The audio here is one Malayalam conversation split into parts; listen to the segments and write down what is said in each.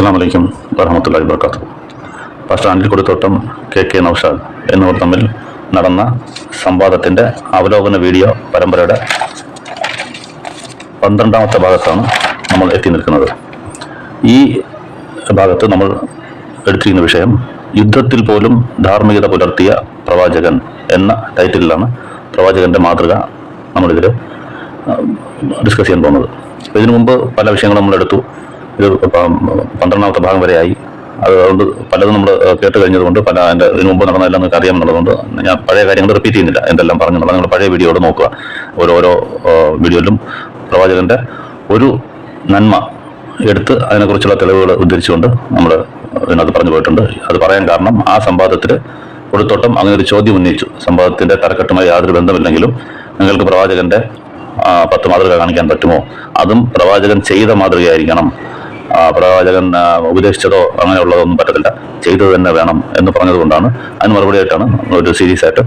അസ്സലാമു അലൈക്കും വറഹ്മത്തുള്ളാഹി വബറകാതുഹു. പാസ്റ്റർ അനിൽ കൊടുത്തോട്ടം KK നൗഷാദ് എന്നിവർ തമ്മിൽ നടന്ന സംവാദത്തിൻ്റെ അവലോകന വീഡിയോ പരമ്പരയുടെ 12ാമത്തെ ഭാഗത്താണ് നമ്മൾ എത്തി നിൽക്കുന്നത്. ഈ ഭാഗത്ത് നമ്മൾ എടുത്തിരിക്കുന്ന വിഷയം യുദ്ധത്തിൽ പോലും ധാർമ്മികത പുലർത്തിയ പ്രവാചകൻ എന്ന ടൈറ്റിലാണ് പ്രവാചകന്റെ മാതൃക നമ്മളിതിൽ ഡിസ്കസ് ചെയ്യാൻ പോകുന്നത്. ഇതിനു മുമ്പ് പല വിഷയങ്ങളും നമ്മളെടുത്തു. ഇത് 12ാമത്തെ ഭാഗം വരെയായി. അതുകൊണ്ട് പലതും നമ്മൾ കേട്ട് കഴിഞ്ഞതുകൊണ്ട് ഇതിനു മുമ്പ് നടന്നതെല്ലാം നിങ്ങൾക്ക് അറിയാമെന്നുള്ളതുകൊണ്ട് ഞാൻ പഴയ കാര്യങ്ങൾ റിപ്പീറ്റ് ചെയ്യുന്നില്ല. എന്തെല്ലാം പറഞ്ഞുള്ളത് നിങ്ങൾ പഴയ വീഡിയോയോട് നോക്കുക. ഓരോ വീഡിയോയിലും പ്രവാചകന്റെ ഒരു നന്മ എടുത്ത് അതിനെക്കുറിച്ചുള്ള തെളിവുകൾ ഉദ്ധരിച്ചുകൊണ്ട് നമ്മൾ ഇതിനകത്ത് പറഞ്ഞു പോയിട്ടുണ്ട്. അത് പറയാൻ കാരണം ആ സംവാദത്തിൽ കൊടുത്തോട്ടം അങ്ങനെ ഒരു ചോദ്യം ഉന്നയിച്ചു. സംവാദത്തിന്റെ തലക്കെട്ടുമായി യാതൊരു ബന്ധമില്ലെങ്കിലും നിങ്ങൾക്ക് പ്രവാചകന്റെ 10 മാതൃക കാണിക്കാൻ പറ്റുമോ? അതും പ്രവാചകൻ ചെയ്ത മാതൃകയായിരിക്കണം. പ്രവാചകൻ ഉപദേശിച്ചതോ അങ്ങനെയുള്ളതൊന്നും പറ്റത്തില്ല, ചെയ്തത് തന്നെ വേണം എന്ന് പറഞ്ഞതുകൊണ്ടാണ് അതിന് മറുപടിയായിട്ടാണ് ഒരു സീരീസ് ആയിട്ട്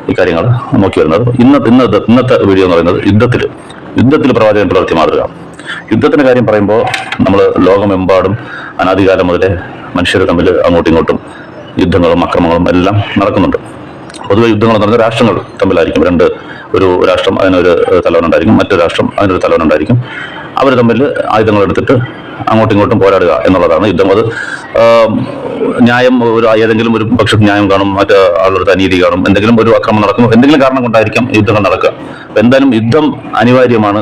ഈ കാര്യങ്ങൾ നോക്കി വരുന്നത്. ഇന്നത്തെ വീഡിയോ എന്ന് പറയുന്നത് യുദ്ധത്തിൽ പ്രവാചകൻ പുലർത്തിയ മാതൃക. യുദ്ധത്തിന്റെ കാര്യം പറയുമ്പോൾ നമ്മൾ ലോകമെമ്പാടും അനാദികാലം മുതലേ മനുഷ്യർ തമ്മിൽ അങ്ങോട്ടും ഇങ്ങോട്ടും യുദ്ധങ്ങളും അക്രമങ്ങളും എല്ലാം നടക്കുന്നുണ്ട്. പൊതുവെ യുദ്ധങ്ങൾ എന്ന് പറഞ്ഞാൽ രാഷ്ട്രങ്ങൾ തമ്മിലായിരിക്കും. ഒരു രാഷ്ട്രം അതിനൊരു തലവനുണ്ടായിരിക്കും, മറ്റൊരു രാഷ്ട്രം അതിനൊരു തലവനുണ്ടായിരിക്കും. അവർ തമ്മിൽ ആയുധങ്ങൾ എടുത്തിട്ട് അങ്ങോട്ടും ഇങ്ങോട്ടും പോരാടുക എന്നുള്ളതാണ് യുദ്ധം. അത് ന്യായം ഏതെങ്കിലും ഒരു പക്ഷത്ത് ന്യായം കാണും, മറ്റു ആളുകളുടെ അനീതി കാണും, എന്തെങ്കിലും ഒരു അക്രമം നടക്കും, എന്തെങ്കിലും കാരണം കൊണ്ടായിരിക്കാം യുദ്ധങ്ങൾ നടക്കുക. എന്തായാലും യുദ്ധം അനിവാര്യമാണ്.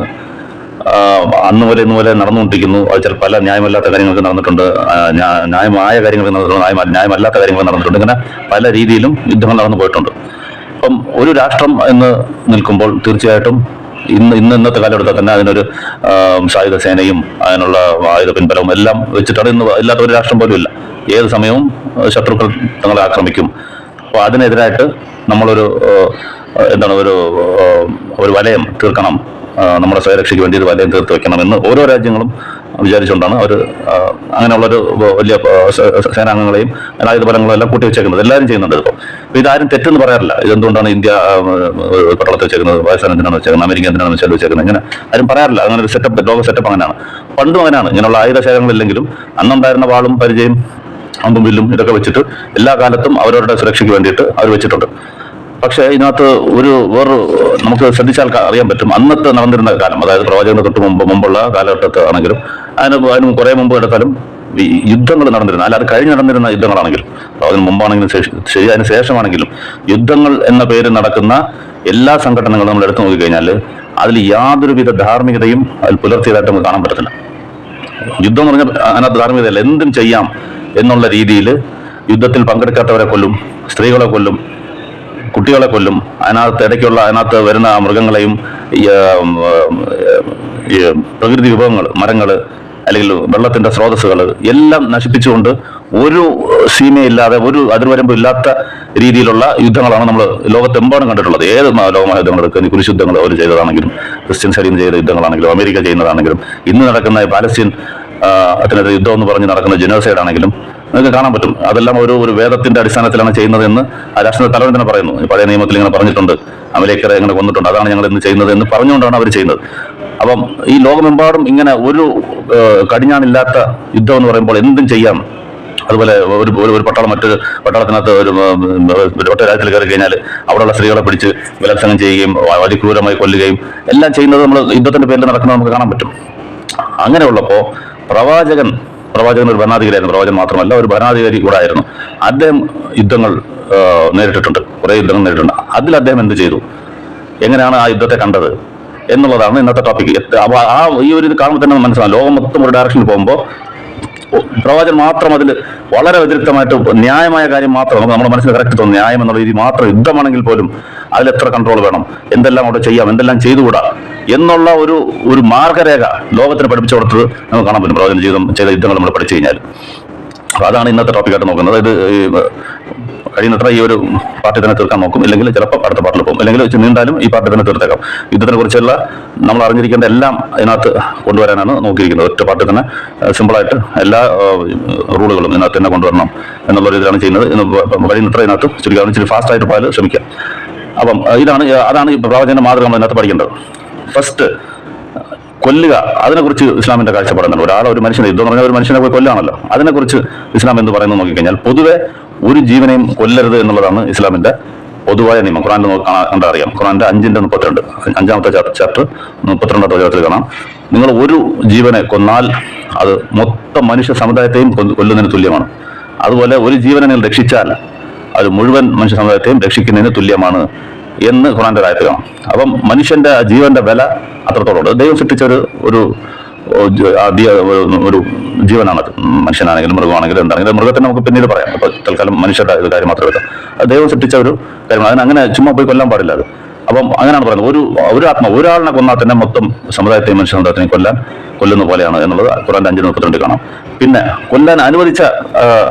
അന്ന് പോലെ ഇന്ന് പോലെ നടന്നുകൊണ്ടിരിക്കുന്നു. അത് ചിലപ്പോൾ പല ന്യായമല്ലാത്ത കാര്യങ്ങൾക്ക് നടന്നിട്ടുണ്ട്, ന്യായമായ കാര്യങ്ങൾക്ക് നടന്നിട്ടുണ്ട്, ന്യായമല്ലാത്ത കാര്യങ്ങൾ നടന്നിട്ടുണ്ട്. ഇങ്ങനെ പല രീതിയിലും യുദ്ധങ്ങൾ നടന്നു പോയിട്ടുണ്ട്. അപ്പം ഒരു രാഷ്ട്രം എന്ന് നിൽക്കുമ്പോൾ തീർച്ചയായിട്ടും ഇന്നത്തെ കാലഘട്ടത്തിൽ തന്നെ അതിനൊരു സായുധ സേനയും അതിനുള്ള ആയുധ പിൻബലവും എല്ലാം വെച്ചിട്ടാണ് ഇന്ന് ഇല്ലാത്ത ഒരു രാഷ്ട്രം പോലും ഇല്ല. ഏത് സമയവും ശത്രുക്കൾ തങ്ങളെ ആക്രമിക്കും. അപ്പോൾ അതിനെതിരായിട്ട് നമ്മളൊരു ഒരു വലയം തീർക്കണം, നമ്മുടെ സ്വയരക്ഷയ്ക്ക് വേണ്ടി ഒരു വലയം തീർത്ത് വെക്കണമെന്ന് ഓരോ രാജ്യങ്ങളും വിചാരിച്ചുകൊണ്ടാണ് അവർ അങ്ങനെയുള്ളൊരു വലിയ സേനാംഗങ്ങളെയും ആയുധ ബലങ്ങളും എല്ലാം കൂട്ടി വെച്ചേക്കുന്നത്. എല്ലാവരും ചെയ്യുന്നുണ്ട്. ഇപ്പോൾ ഇതാരും തെറ്റെന്ന് പറയാറില്ല. ഇതെന്തുകൊണ്ടാണ് ഇന്ത്യ പട്ടാളത്തിൽ വെച്ചേക്കുന്നത്, പാകിസ്ഥാൻ എന്തിനാണ് വെച്ചേക്കുന്നത്, അമേരിക്ക എന്തിനാണ് വെച്ചേക്കുന്നത്, ഇങ്ങനെ ആരും പറയാറില്ല. അങ്ങനെ ഒരു സെറ്റപ്പ്, ലോക സെറ്റപ്പ് അങ്ങനെയാണ്. പണ്ടും അങ്ങനെയാണ്. ഇങ്ങനെയുള്ള ആയുധ ശേഖരങ്ങളില്ലെങ്കിലും അന്നുണ്ടായിരുന്ന വാളും പരിചയം അമ്പും വില്ലും ഇതൊക്കെ വെച്ചിട്ട് എല്ലാ കാലത്തും അവരവരുടെ സുരക്ഷയ്ക്ക് വേണ്ടിയിട്ട് അവർ വെച്ചിട്ടുണ്ട്. പക്ഷേ ഇതിനകത്ത് വേറൊരു നമുക്ക് ശ്രദ്ധിച്ചാൽ അറിയാൻ പറ്റും. അന്നത്തെ നടന്നിരുന്ന കാലം, അതായത് പ്രവാചകന്റെ തൊട്ട് മുമ്പുള്ള കാലഘട്ടത്തിൽ ആണെങ്കിലും അതിന് കുറെ മുമ്പ് എടുത്താലും ഈ യുദ്ധങ്ങൾ നടന്നിരുന്ന, അല്ല അത് കഴിഞ്ഞ് നടന്നിരുന്ന യുദ്ധങ്ങളാണെങ്കിലും, അതിന് മുമ്പാണെങ്കിലും അതിന് ശേഷമാണെങ്കിലും യുദ്ധങ്ങൾ എന്ന പേര് നടക്കുന്ന എല്ലാ സംഘടനകളും നമ്മൾ എടുത്തു നോക്കിക്കഴിഞ്ഞാൽ അതിൽ യാതൊരുവിധ ധാർമ്മികതയും അതിൽ പുലർത്തിയതായിട്ട് നമുക്ക് കാണാൻ പറ്റത്തില്ല. യുദ്ധം എന്ന് പറഞ്ഞാൽ അതിനകത്ത് ധാർമ്മികതയല്ല, എന്തും ചെയ്യാം എന്നുള്ള രീതിയിൽ യുദ്ധത്തിൽ പങ്കെടുക്കാത്തവരെ കൊല്ലും, സ്ത്രീകളെ കൊല്ലും, കുട്ടികളെ കൊല്ലും, അതിനകത്ത് വരുന്ന മൃഗങ്ങളെയും പ്രകൃതി വിഭവങ്ങൾ, മരങ്ങൾ അല്ലെങ്കിൽ വെള്ളത്തിന്റെ സ്രോതസ്സുകൾ എല്ലാം നശിപ്പിച്ചുകൊണ്ട് ഒരു സീമയില്ലാതെ ഒരു അതിർവരമ്പ് ഇല്ലാത്ത രീതിയിലുള്ള യുദ്ധങ്ങളാണ് നമ്മൾ ലോകത്തെമ്പാടും കണ്ടിട്ടുള്ളത്. ഏത് ലോകമഹായുദ്ധങ്ങൾ എടുക്കുക, കുരിശുദ്ധങ്ങൾ അവർ ചെയ്തതാണെങ്കിലും, ക്രിസ്ത്യൻ സൈന്യം ചെയ്ത യുദ്ധങ്ങളാണെങ്കിലും, അമേരിക്ക ചെയ്യുന്നതാണെങ്കിലും, ഇന്ന് നടക്കുന്ന പാലസ്തീൻ അതിനെതിരെ യുദ്ധം എന്ന് പറഞ്ഞ് നടക്കുന്ന ജനോസൈഡ് ആണെങ്കിലും നിങ്ങൾക്ക് കാണാൻ പറ്റും. അതെല്ലാം ഒരു വേദത്തിന്റെ അടിസ്ഥാനത്തിലാണ് ചെയ്യുന്നതെന്ന് ആ രാഷ്ട്രീയ തലവൻ തന്നെ പറയുന്നു. പഴയ നിയമത്തിൽ ഇങ്ങനെ പറഞ്ഞിട്ടുണ്ട്, അമലേക്കരെ ഇങ്ങനെ കൊന്നിട്ടുണ്ട്, അതാണ് ഞങ്ങൾ ഇന്ന് ചെയ്യുന്നത് എന്ന് പറഞ്ഞുകൊണ്ടാണ് അവർ ചെയ്യുന്നത്. അപ്പം ഈ ലോകമെമ്പാടും ഇങ്ങനെ ഒരു കടിഞ്ഞാണില്ലാത്ത യുദ്ധം എന്ന് പറയുമ്പോൾ എന്തും ചെയ്യാം. അതുപോലെ ഒരു പട്ടാളം മറ്റൊരു പട്ടാളത്തിനകത്ത് ഒറ്റ രാജ്യത്തിൽ കയറി കഴിഞ്ഞാൽ അവിടെയുള്ള സ്ത്രീകളെ പിടിച്ച് ബലാത്സംഗം ചെയ്യുകയും അതിക്രൂരമായി കൊല്ലുകയും എല്ലാം ചെയ്യുന്നത് നമ്മൾ യുദ്ധത്തിന്റെ പേരിൽ നടക്കുന്നത് നമുക്ക് കാണാൻ പറ്റും. അങ്ങനെയുള്ളപ്പോൾ പ്രവാചകൻ ഒരു ഭരണാധികാരിയായിരുന്നു. പ്രവാചകൻ മാത്രമല്ല, ഒരു ഭരണാധികാരി കൂടെ ആയിരുന്നു. അദ്ദേഹം യുദ്ധങ്ങൾ നേരിട്ടിട്ടുണ്ട്, കുറേ യുദ്ധങ്ങൾ നേരിട്ടിട്ടുണ്ട്. അതിൽ അദ്ദേഹം എന്ത് ചെയ്തു, എങ്ങനെയാണ് ആ യുദ്ധത്തെ കണ്ടത് എന്നുള്ളതാണ് ഇന്നത്തെ ടോപ്പിക്. അപ്പോൾ ഈ ഒരു ഇത് കാണുമ്പോൾ തന്നെ മനസ്സിലാവും, ലോകം മൊത്തം ഒരു ഡയറക്ഷനിൽ പോകുമ്പോൾ പ്രവാചകൻ മാത്രം അതിൽ വളരെ വ്യതിരിക്തമായിട്ട് ന്യായമായ കാര്യം മാത്രം നമുക്ക് നമ്മുടെ മനസ്സിൽ കറക്റ്റ് തോന്നും. ന്യായം എന്നുള്ള രീതി മാത്രം, യുദ്ധമാണെങ്കിൽ പോലും അതിൽ എത്ര കൺട്രോൾ വേണം, എന്തെല്ലാം അവിടെ ചെയ്യാം, എന്തെല്ലാം ചെയ്തുകൂടാ എന്നുള്ള ഒരു മാർഗരേഖ ലോകത്തിന് പഠിപ്പിച്ചു കൊടുത്തത് നമുക്ക് കാണാൻ പറ്റും. പ്രവാചകൻ ജീവിതം ചെയ്ത യുദ്ധങ്ങൾ നമ്മൾ പഠിച്ചു കഴിഞ്ഞാൽ. അപ്പോൾ അതാണ് ഇന്നത്തെ ടോപ്പിക്കായിട്ട് നോക്കുന്നത്. ഇത് കഴിയുന്നത്ര ഈ ഒരു പാർട്ടി തന്നെ തീർക്കാൻ നോക്കും, ഇല്ലെങ്കിൽ ചിലപ്പോൾ അടുത്ത പാർട്ടിൽ പോകും, അല്ലെങ്കിൽ നീണ്ടാലും ഈ പാർട്ടി തന്നെ തീർത്തേക്കാം. യുദ്ധത്തിനെ കുറിച്ചുള്ള നമ്മൾ അറിഞ്ഞിരിക്കേണ്ട എല്ലാം ഇതിനകത്ത് കൊണ്ടുവരാനാണ് നോക്കിയിരിക്കുന്നത്. ഒറ്റ പാർട്ടി തന്നെ സിമ്പിളായിട്ട് എല്ലാ റൂളുകളും ഇതിനകത്ത് തന്നെ കൊണ്ടുവരണം എന്നുള്ള രീതിയിലാണ് ചെയ്യുന്നത്. കഴിയുന്നത്ര ഇതിനകത്ത് ഇച്ചിരി ഫാസ്റ്റായിട്ട് പോയാൽ ശ്രമിക്കാം. അപ്പം അതാണ് ഈ പ്രവാചകന്റെ മാതൃക നമ്മൾ ഇതിനകത്ത് പഠിക്കേണ്ടത്. ഫസ്റ്റ് കൊല്ലുക, അതിനെക്കുറിച്ച് ഇസ്ലാമിന്റെ കാഴ്ചപ്പാടുന്നുണ്ട്. ഒരു മനുഷ്യനെ യുദ്ധം എന്ന് പറഞ്ഞാൽ ഒരു മനുഷ്യനെ പോയി കൊല്ലാണല്ലോ. അതിനെക്കുറിച്ച് ഇസ്ലാം എന്ന് പറയുന്നത് നോക്കിക്കഴിഞ്ഞാൽ പൊതുവെ ഒരു ജീവനെയും കൊല്ലരുത് എന്നുള്ളതാണ് ഇസ്ലാമിന്റെ പൊതുവായ നിയമം. ഖുറാനിൽ കണ്ടാൽ അറിയാം. ഖുറാന്റെ 5:32 5-ാമത്തെ ചാപ്റ്റർ 32-ാമത്തെ വചനത്തിൽ കാണാം, നിങ്ങൾ ഒരു ജീവനെ കൊന്നാൽ അത് മൊത്തം മനുഷ്യ സമുദായത്തെയും കൊല്ലുന്നതിന് തുല്യമാണ്. അതുപോലെ ഒരു ജീവനെ നിങ്ങൾ രക്ഷിച്ചാൽ അത് മുഴുവൻ മനുഷ്യ സമുദായത്തെയും രക്ഷിക്കുന്നതിന് തുല്യമാണ് എന്ന് ഖുറാന്റെ ആയത്ത് കാണാം. അപ്പം മനുഷ്യന്റെ ജീവന്റെ വില അത്രത്തോളം ദൈവം സൃഷ്ടിച്ച ഒരു ജീവനാണ്. മനുഷ്യനാണെങ്കിലും മൃഗമാണെങ്കിലും എന്താണെങ്കിലും മൃഗത്തിന് നമുക്ക് പിന്നീട് പറയാം. അപ്പൊ തൽക്കാലം മനുഷ്യരുടെ ഇത് കാര്യം മാത്രം എടുക്കാം. ദൈവം സൃഷ്ടിച്ച ഒരു കാര്യം, അതിനങ്ങനെ ചുമ്മാ പോയി കൊല്ലാൻ പാടില്ല. അത് അപ്പം അങ്ങനെയാണ് പറയുന്നത്. ഒരാളിനെ കൊന്നാൽ തന്നെ മൊത്തം സമുദായത്തെയും മനുഷ്യ സമുദായത്തെയും കൊല്ലുന്ന പോലെയാണ് എന്നുള്ളത് ഖുറാന്റെ 5:32 കാണാം. പിന്നെ കൊല്ലാൻ അനുവദിച്ച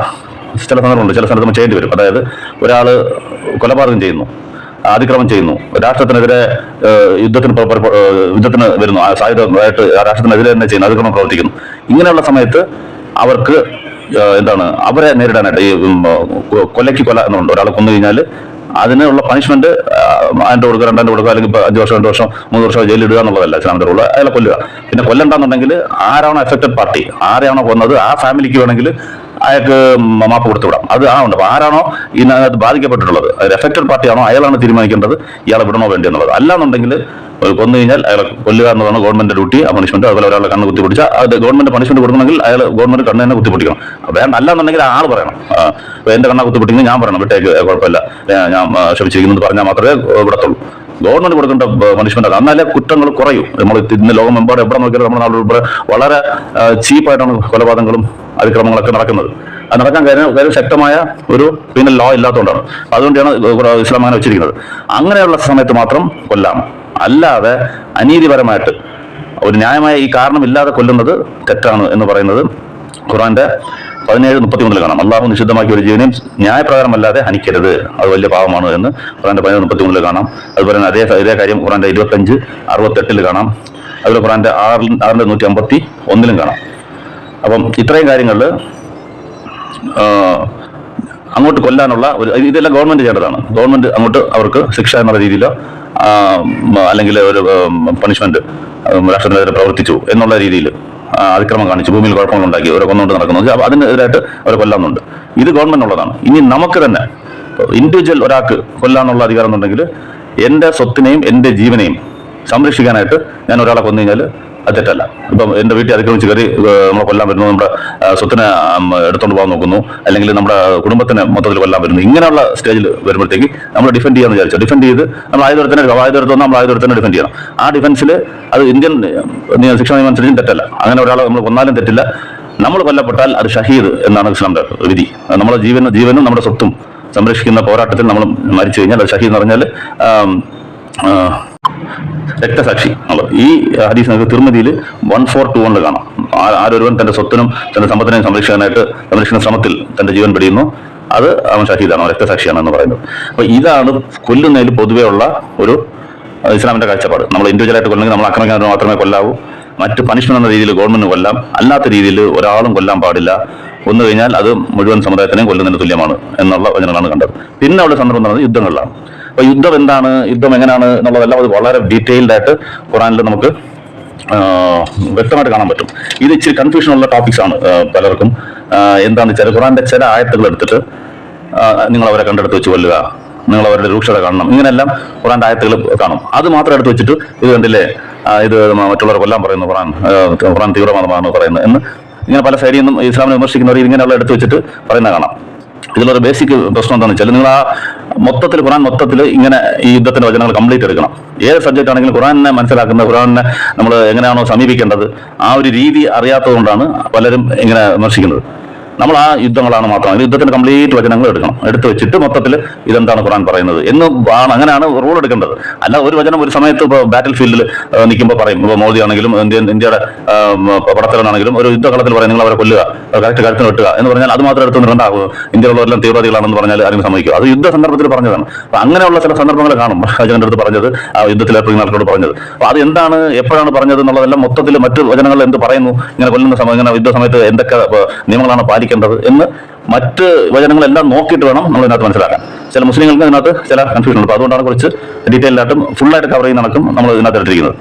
ചില സന്ദർഭമുണ്ട്. ചില സ്ഥലത്ത് നമ്മൾ ചെയ്യേണ്ടി വരും. അതായത് ഒരാള് കൊലപാതകം ചെയ്യുന്നു, അതിക്രമം ചെയ്യുന്നു, രാഷ്ട്രത്തിനെതിരെ യുദ്ധത്തിന് വരുന്നു, സായുധമായിട്ട് രാഷ്ട്രത്തിനെതിരെ തന്നെ ചെയ്യുന്നു, അതിക്രമം പ്രവർത്തിക്കുന്നു. ഇങ്ങനെയുള്ള സമയത്ത് അവർക്ക് അവരെ നേരിടാനായിട്ട് ഈ കൊലയ്ക്ക് കൊല എന്നുണ്ട്. ഒരാളെ കൊന്നു കഴിഞ്ഞാൽ അതിനുള്ള പണിഷ്മെന്റ് അതിന്റെ കൊടുക്കുക, 2 കൊടുക്കുക, അല്ലെങ്കിൽ 5 വർഷം 2 വർഷം 3 വർഷം ജയിലിൽ ഇടുക എന്നുള്ളതല്ല ഇസ്ലാമിന്റെ റൂള്. അയാളെ കൊല്ലുക. പിന്നെ കൊല്ലണ്ടെന്നുണ്ടെങ്കിൽ ആരാണോ എഫക്റ്റഡ് പാർട്ടി, ആരെയാണോ കൊന്നത് ആ ഫാമിലിക്ക് വേണമെങ്കിൽ അയാൾക്ക് മാപ്പ് കൊടുത്തു വിടാം. അത് ഉണ്ട്. അപ്പൊ ആരാണോ ഇതിനകത്ത് ബാധിക്കപ്പെട്ടിട്ടുള്ളത്, എഫക്റ്റഡ് പാർട്ടിയാണോ അയാളാണ് തീരുമാനിക്കേണ്ടത് ഇയാളെ വിടണോ വേണ്ടി എന്നുള്ളത്. അല്ലാന്നുണ്ടെങ്കിൽ കൊന്നു കഴിഞ്ഞാൽ അയാളെ കൊല്ലുക എന്നതാണ് ഗവൺമെന്റ് ഡ്യൂട്ടി. ആ പണിഷ്മെന്റ് അതുപോലെ ഒരാളെ കണ്ണ് കുത്തിപ്പിടിച്ചാൽ അത് ഗവൺമെന്റ് പണിഷ്മെന്റ് കൊടുക്കണമെങ്കിൽ ഗവൺമെന്റ് കണ്ണ് തന്നെ കുത്തിപ്പിടിക്കണം. വേണ്ട അല്ലാന്നുണ്ടെങ്കിൽ ആൾ പറയണം, എന്റെ കണ്ണ കുത്തിപ്പിടിക്കുന്നത് ഞാൻ പറയണം, വിട്ടേക്ക് കുഴപ്പമില്ല, ഞാൻ ക്ഷമിച്ചിരിക്കുന്നു പറഞ്ഞാൽ മാത്രമേ വിടത്തുള്ളൂ. ഗവൺമെന്റ് കൊടുക്കേണ്ട പണിഷ്മെന്റ് എന്നാലേ കുറ്റങ്ങൾ കുറയും. നമ്മൾ ഇന്ന് ലോകമെമ്പാടും എവിടെ നോക്കിയാലും നമ്മുടെ നാട്ടിൽ വളരെ ചീപ്പായിട്ടാണ് കൊലപാതകങ്ങളും അതിക്രമങ്ങളൊക്കെ നടക്കുന്നത്. അത് നടക്കാൻ കാര്യം ശക്തമായ ഒരു പീനൽ ലോ ഇല്ലാത്തതുകൊണ്ടാണ്. അതുകൊണ്ടാണ് ഇസ്ലാം അങ്ങനെ വെച്ചിരിക്കുന്നത്. അങ്ങനെയുള്ള സമയത്ത് മാത്രം കൊല്ലാം. അല്ലാതെ അനീതിപരമായിട്ട് ഒരു ന്യായമായ ഈ കാരണമില്ലാതെ കൊല്ലുന്നത് തെറ്റാണ് എന്ന് പറയുന്നത് ഖുറാന്റെ 17:33 കാണാം. അള്ളാഹു നിഷിദ്ധമാക്കിയ ഒരു ജീവനെയും ന്യായപ്രകാരമല്ലാതെ ഹനിക്കരുത്, അത് വലിയ പാവമാണ് എന്ന് ഖുറാന്റെ 17:33 കാണാം. അതുപോലെ തന്നെ അതേ കാര്യം ഖുറാന്റെ 25:68 കാണാം. അതുപോലെ ഖുറാന്റെ 6:151 കാണാം. അപ്പം ഇത്രയും കാര്യങ്ങളിൽ അങ്ങോട്ട് കൊല്ലാനുള്ള ഇതെല്ലാം ഗവൺമെന്റ് ചെയ്യേണ്ടതാണ്. ഗവൺമെന്റ് അങ്ങോട്ട് അവർക്ക് ശിക്ഷ എന്നുള്ള രീതിയിലോ അല്ലെങ്കിൽ ഒരു പണിഷ്മെന്റ് രാഷ്ട്രത്തിനെതിരെ പ്രവർത്തിച്ചു എന്നുള്ള രീതിയിൽ അതിക്രമം കാണിച്ചു, ഭൂമിയിൽ കുഴപ്പങ്ങൾ ഉണ്ടാക്കി അവരെ കൊന്നുകൊണ്ട് നടക്കുന്നത്, അതിനെതിരായിട്ട് അവരെ കൊല്ലാന്നുണ്ട്. ഇത് ഗവൺമെന്റ് ഉള്ളതാണ്. ഇനി നമുക്ക് തന്നെ ഇൻഡിവിജ്വൽ ഒരാൾക്ക് കൊല്ലാന്നുള്ള അധികാരം എന്നുണ്ടെങ്കിൽ എന്റെ സ്വത്തിനെയും എന്റെ ജീവനെയും സംരക്ഷിക്കാനായിട്ട് ഞാൻ ഒരാളെ കൊന്നു കഴിഞ്ഞാൽ അത് തെറ്റല്ല. ഇപ്പം എന്റെ വീട്ടിൽ അതിക്രമിച്ച് കയറി നമ്മളെ കൊല്ലാൻ വരുന്നു, നമ്മുടെ സ്വത്തിനെ എടുത്തുകൊണ്ട് പോകാൻ നോക്കുന്നു, അല്ലെങ്കിൽ നമ്മുടെ കുടുംബത്തിനെ മൊത്തത്തിൽ കൊല്ലാൻ വരുന്നു. ഇങ്ങനെയുള്ള സ്റ്റേജിൽ വരുമ്പോഴത്തേക്ക് നമ്മൾ ഡിഫെൻഡ് ചെയ്യാന്ന് വിചാരിച്ചു. ഡിഫെൻഡ് ചെയ്ത് നമ്മൾ ആയുധത്തിന് നമ്മൾ ആയുധത്തിന് ഡിഫെൻഡ് ചെയ്യണം. ആ ഡിഫൻസിൽ അത് ഇന്ത്യൻ ശിക്ഷാ നിയമം അനുസരിച്ചും തെറ്റല്ല. അങ്ങനെ ഒരാളെ നമ്മൾ കൊന്നാലും തെറ്റില്ല. നമ്മൾ കൊല്ലപ്പെട്ടാൽ അത് ഷഹീദ് എന്നാണ് ഇസ്ലാമിന്റെ വിധി. നമ്മുടെ ജീവനും നമ്മുടെ സ്വത്തും സംരക്ഷിക്കുന്ന പോരാട്ടത്തിൽ നമ്മൾ മരിച്ചു കഴിഞ്ഞാൽ അത് ഷഹീദ് എന്ന് പറഞ്ഞാൽ രക്തസാക്ഷി. ഈ ഹദീസ് നമുക്ക് തിരുമതിയിൽ 1421 കാണാം. ആരൊരുവൻ തന്റെ സ്വത്തിനും തന്റെ സമ്പത്തിനെയും സംരക്ഷിക്കുന്ന ശ്രമത്തിൽ തന്റെ ജീവൻ പിടിയുന്നു, അത് അവൻ ഷഹീദാണ്, രക്തസാക്ഷിയാണ് എന്ന് പറയുന്നത്. അപ്പൊ ഇതാണ് കൊല്ലുന്നതിൽ പൊതുവേ ഉള്ള ഒരു ഇസ്ലാമിന്റെ കാഴ്ചപ്പാട്. നമ്മൾ ഇൻഡിവിജ്വലായിട്ട് കൊല്ലെങ്കിൽ നമ്മൾ ആക്രമിക്കാൻ മാത്രമേ കൊല്ലാവൂ. മറ്റ് പണിഷ്മെന്റ് എന്ന രീതിയിൽ ഗവൺമെന്റ് കൊല്ലാം, അല്ലാത്ത രീതിയിൽ ഒരാളും കൊല്ലാൻ പാടില്ല. കൊന്നു കഴിഞ്ഞാൽ അത് മുഴുവൻ സമുദായത്തിനെയും കൊല്ലുന്നതിന് തുല്യമാണ് എന്നുള്ള വചനങ്ങളാണ് കണ്ടത്. പിന്നെ ഉള്ള സന്ദർഭം എന്ന് പറയുന്നത് യുദ്ധങ്ങളിലാണ്. അപ്പൊ യുദ്ധം എന്താണ്, യുദ്ധം എങ്ങനെയാണ് എന്നുള്ളതെല്ലാം അത് വളരെ ഡീറ്റെയിൽഡ് ആയിട്ട് ഖുറാനിൽ നമുക്ക് വ്യക്തമായിട്ട് കാണാൻ പറ്റും. ഇത് ഇച്ചിരി കൺഫ്യൂഷൻ ഉള്ള ടോപ്പിക്സ് ആണ് പലർക്കും. എന്താണെന്ന് വെച്ചാൽ ഖുറാന്റെ ചില ആയത്തുകൾ എടുത്തിട്ട് നിങ്ങൾ അവരെ കണ്ടെടുത്ത് വെച്ച് കൊല്ലുക, നിങ്ങൾ അവരുടെ രൂക്ഷത കാണണം, ഇങ്ങനെയെല്ലാം ഖുറാന്റെ ആയത്തുകൾ കാണും. അത് മാത്രം എടുത്ത് വെച്ചിട്ട് ഇത് കണ്ടില്ലേ, ഇത് മറ്റുള്ളവരെ കൊല്ലാൻ പറയുന്നു, ഖുറാൻ തീവ്രവാദമാണ് പറയുന്നത് എന്ന് ഇങ്ങനെ പല സൈഡിൽ നിന്നും ഇസ്ലാമിനെ വിമർശിക്കുന്നവർ ഇങ്ങനെയുള്ള എടുത്ത് വെച്ചിട്ട് പറയുന്ന കാണാം. ഇതിലൊരു ബേസിക് പ്രശ്നം എന്താണെന്ന് വെച്ചാൽ നിങ്ങൾ ആ ഖുറാൻ മൊത്തത്തിൽ ഇങ്ങനെ ഈ യുദ്ധത്തിന്റെ വചനങ്ങൾ കംപ്ലീറ്റ് എടുക്കണം. ഏത് സബ്ജക്റ്റ് ആണെങ്കിലും ഖുറാനെ മനസ്സിലാക്കുന്ന, ഖുറാനെ നമ്മൾ എങ്ങനെയാണോ സമീപിക്കേണ്ടത് ആ ഒരു രീതി അറിയാത്തത് കൊണ്ടാണ് പലരും ഇങ്ങനെ വിമർശിക്കുന്നത്. നമ്മൾ ആ യുദ്ധങ്ങളാണ് മാത്രം യുദ്ധത്തിന്റെ കംപ്ലീറ്റ് വചനങ്ങൾ എടുക്കണം. എടുത്തു വെച്ചിട്ട് മൊത്തത്തിൽ ഇതെന്താണ് ഖുറാൻ പറയുന്നത് എന്ന് അങ്ങനെയാണ് റൂൾ എടുക്കേണ്ടത്. അല്ല ഒരു വചനം ഒരു സമയത്ത് ഇപ്പോൾ ബാറ്റിൽ ഫീൽഡിൽ നിൽക്കുമ്പോൾ പറയും, ഇപ്പോൾ മോദി ആണെങ്കിലും ഇന്ത്യയുടെ പടത്തലനാണെങ്കിലും ഒരു യുദ്ധകളത്തിൽ പറയും നിങ്ങൾ അവരെ കൊല്ലുക, കഴുത്തിന് വെട്ടുക എന്ന് പറഞ്ഞാൽ അത് മാത്രം എടുത്തു നിർണ്ടാകും, ഇന്ത്യയിലുള്ളവരെല്ലാം തീവ്രവാദികളാണെന്ന് പറഞ്ഞാൽ ആരും സമ്മതിക്കും. അത് യുദ്ധ സന്ദർഭത്തിൽ പറഞ്ഞതാണ്. അപ്പൊ അങ്ങനെയുള്ള ചില സന്ദർഭങ്ങൾ കാണും ഷാജഹാന്റെ അടുത്ത് പറഞ്ഞത്, ആ യുദ്ധത്തിൽ ഏർപ്പെടുന്ന ആൾക്കാരോട് പറഞ്ഞത്. അപ്പൊ അത് എന്താണ്, എപ്പോഴാണ് പറഞ്ഞത് എന്നുള്ളതെല്ലാം മൊത്തത്തിൽ മറ്റു വചനങ്ങളിൽ എന്ത് പറയുന്നു, ഇങ്ങനെ കൊല്ലുന്ന സമയം, ഇങ്ങനെ യുദ്ധ സമയത്ത് എന്തൊക്കെ നിയമങ്ങളാണ് പാലിക്കേണ്ടത് എന്ന് മറ്റ് വചനങ്ങളെല്ലാം നോക്കിയിട്ട് വേണം നമ്മൾ ഇതിനകത്ത് മനസ്സിലാക്കാൻ. ചില മുസ്ലിങ്ങൾക്ക് ഇതിനകത്ത് ചില കൺഫ്യൂഷൻ ഉണ്ട്. അതുകൊണ്ടാണ് കുറച്ച് ഡീറ്റെയിൽഡായിട്ടും ഫുള്ളായിട്ട് കവർ ചെയ്യുന്ന കണക്കും നമ്മൾ ഇതിനകത്ത് എടുത്തിരിക്കുന്നത്.